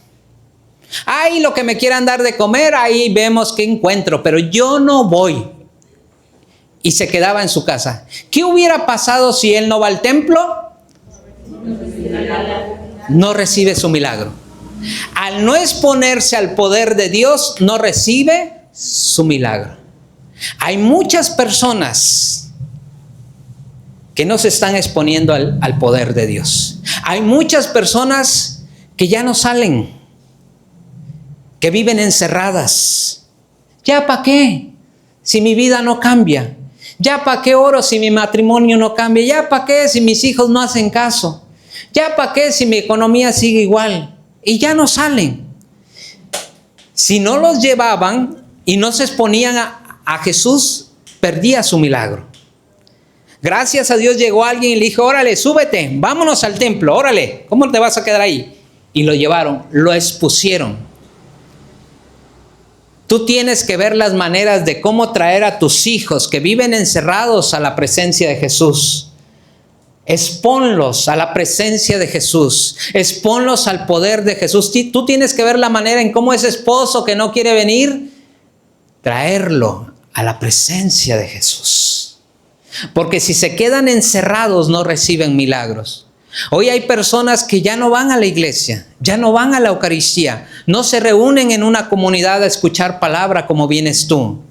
Ahí lo que me quieran dar de comer, ahí vemos qué encuentro, pero yo no voy. Y se quedaba en su casa. ¿Qué hubiera pasado si él no va al templo? No recibe su milagro. Al no exponerse al poder de Dios, no recibe su milagro. Hay muchas personas que no se están exponiendo al poder de Dios. Hay muchas personas que ya no salen, que viven encerradas. ¿Ya para qué? Si mi vida no cambia. ¿Ya para qué oro si mi matrimonio no cambia? ¿Ya para qué si mis hijos no hacen caso? ¿Ya para qué si mi economía sigue igual? Y ya no salen. Si no los llevaban y no se exponían a Jesús, perdía su milagro. Gracias a Dios llegó alguien y le dijo: órale, súbete, vámonos al templo, órale, ¿cómo te vas a quedar ahí? Y lo llevaron, lo expusieron. Tú tienes que ver las maneras de cómo traer a tus hijos que viven encerrados a la presencia de Jesús. Exponlos a la presencia de Jesús. Exponlos al poder de Jesús. Tú tienes que ver la manera en cómo ese esposo que no quiere venir, traerlo a la presencia de Jesús. Porque si se quedan encerrados, no reciben milagros. Hoy hay personas que ya no van a la iglesia, ya no van a la Eucaristía, no se reúnen en una comunidad a escuchar palabra como vienes tú.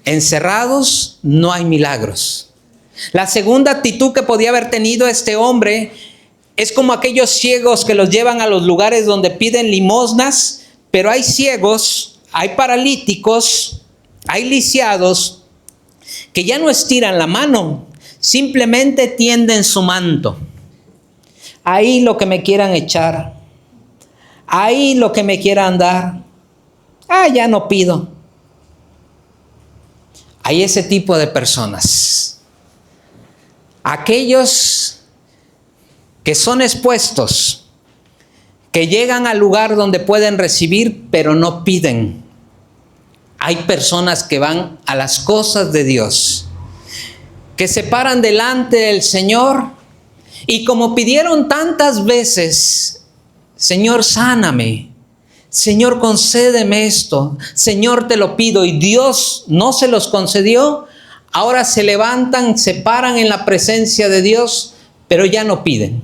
Encerrados, no hay milagros. La segunda actitud que podía haber tenido este hombre es como aquellos ciegos que los llevan a los lugares donde piden limosnas, pero hay ciegos, hay paralíticos, hay lisiados que ya no estiran la mano, simplemente tienden su manto. Ahí lo que me quieran echar, ahí lo que me quieran dar, ya no pido. Hay ese tipo de personas. Aquellos que son expuestos, que llegan al lugar donde pueden recibir, pero no piden. Hay personas que van a las cosas de Dios, que se paran delante del Señor Y como pidieron tantas veces, Señor, sáname, Señor, concédeme esto, Señor, te lo pido, y Dios no se los concedió, ahora se levantan, se paran en la presencia de Dios, pero ya no piden.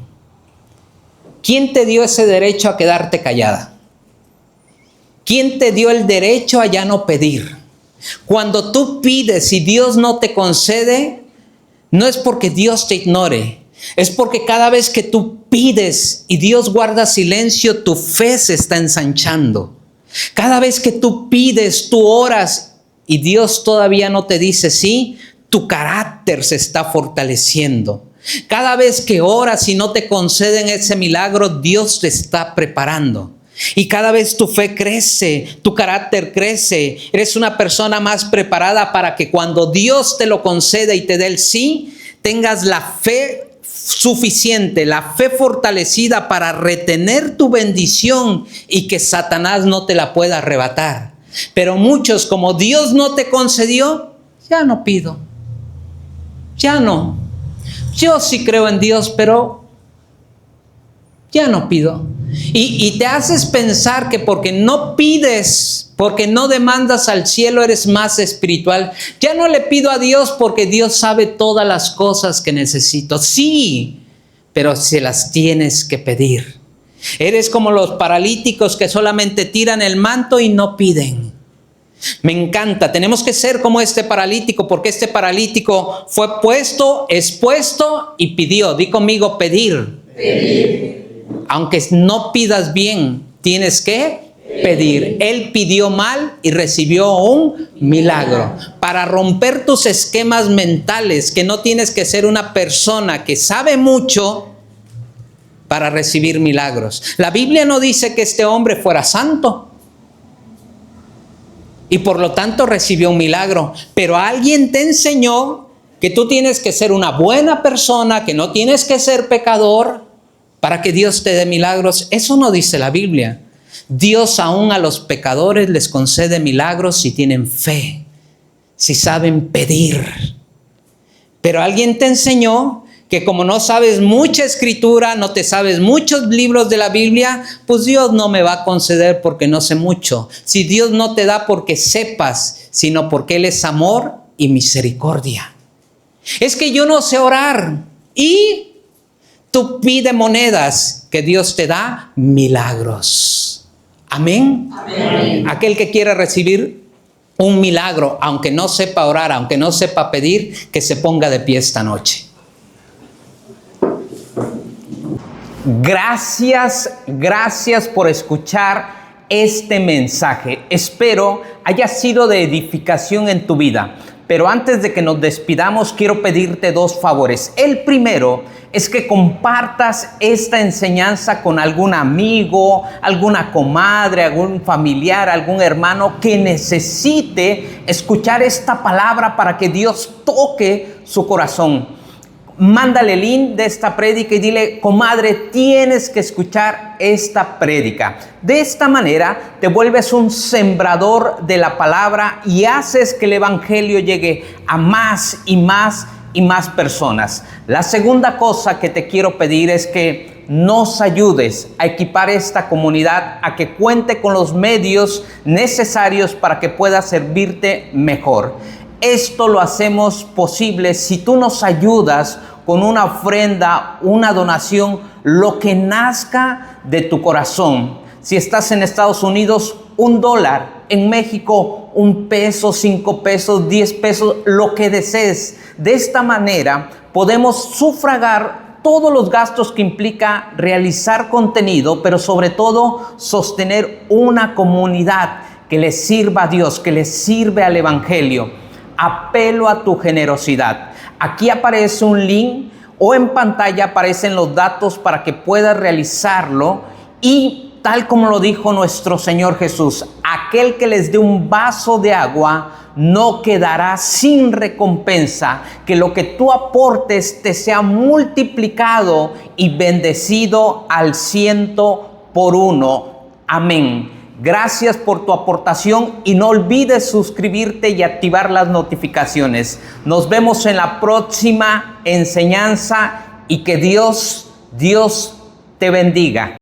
¿Quién te dio ese derecho a quedarte callada? ¿Quién te dio el derecho a ya no pedir? Cuando tú pides y Dios no te concede, no es porque Dios te ignore, es porque cada vez que tú pides y Dios guarda silencio, tu fe se está ensanchando. Cada vez que tú pides, tú oras y Dios todavía no te dice sí, tu carácter se está fortaleciendo. Cada vez que oras y no te conceden ese milagro, Dios te está preparando. Y cada vez tu fe crece, tu carácter crece, eres una persona más preparada para que cuando Dios te lo conceda y te dé el sí, tengas la fe suficiente, la fe fortalecida para retener tu bendición y que Satanás no te la pueda arrebatar. Pero muchos, como Dios no te concedió, ya no pido, ya no. Yo sí creo en Dios, pero ya no pido. Y te haces pensar que porque no pides, porque no demandas al cielo, eres más espiritual. Ya no le pido a Dios porque Dios sabe todas las cosas que necesito. Sí, pero se las tienes que pedir. Eres como los paralíticos que solamente tiran el manto y no piden. Me encanta, tenemos que ser como este paralítico, porque este paralítico fue puesto, expuesto y pidió. Di conmigo, pedir. Pedir. Aunque no pidas bien, tienes que pedir. Él pidió mal y recibió un milagro. Para romper tus esquemas mentales, que no tienes que ser una persona que sabe mucho para recibir milagros. La Biblia no dice que este hombre fuera santo y por lo tanto recibió un milagro, pero alguien te enseñó que tú tienes que ser una buena persona, que no tienes que ser pecador para que Dios te dé milagros. Eso no dice la Biblia. Dios aún a los pecadores les concede milagros si tienen fe, si saben pedir. Pero alguien te enseñó que como no sabes mucha escritura, no te sabes muchos libros de la Biblia, pues Dios no me va a conceder porque no sé mucho. Si Dios no te da porque sepas, sino porque Él es amor y misericordia. Es que yo no sé orar y tú pide monedas, que Dios te da milagros. Amén. Amén. Aquel que quiera recibir un milagro, aunque no sepa orar, aunque no sepa pedir, que se ponga de pie esta noche. Gracias por escuchar este mensaje. Espero haya sido de edificación en tu vida. Pero antes de que nos despidamos, quiero pedirte dos favores. El primero es que compartas esta enseñanza con algún amigo, alguna comadre, algún familiar, algún hermano que necesite escuchar esta palabra para que Dios toque su corazón. Mándale el link de esta prédica y dile, comadre, tienes que escuchar esta prédica. De esta manera te vuelves un sembrador de la palabra y haces que el evangelio llegue a más y más y más personas. La segunda cosa que te quiero pedir es que nos ayudes a equipar esta comunidad, a que cuente con los medios necesarios para que pueda servirte mejor. Esto lo hacemos posible si tú nos ayudas con una ofrenda, una donación, lo que nazca de tu corazón. Si estás en Estados Unidos, $1, en México, $1, 5 pesos, 10 pesos, lo que desees. De esta manera podemos sufragar todos los gastos que implica realizar contenido, pero sobre todo sostener una comunidad que le sirva a Dios, que le sirve al evangelio. Apelo a tu generosidad. Aquí aparece un link o en pantalla aparecen los datos para que puedas realizarlo y tal como lo dijo nuestro Señor Jesús, aquel que les dé un vaso de agua no quedará sin recompensa, que lo que tú aportes te sea multiplicado y bendecido al 100%. Amén. Gracias por tu aportación y no olvides suscribirte y activar las notificaciones. Nos vemos en la próxima enseñanza y que Dios te bendiga.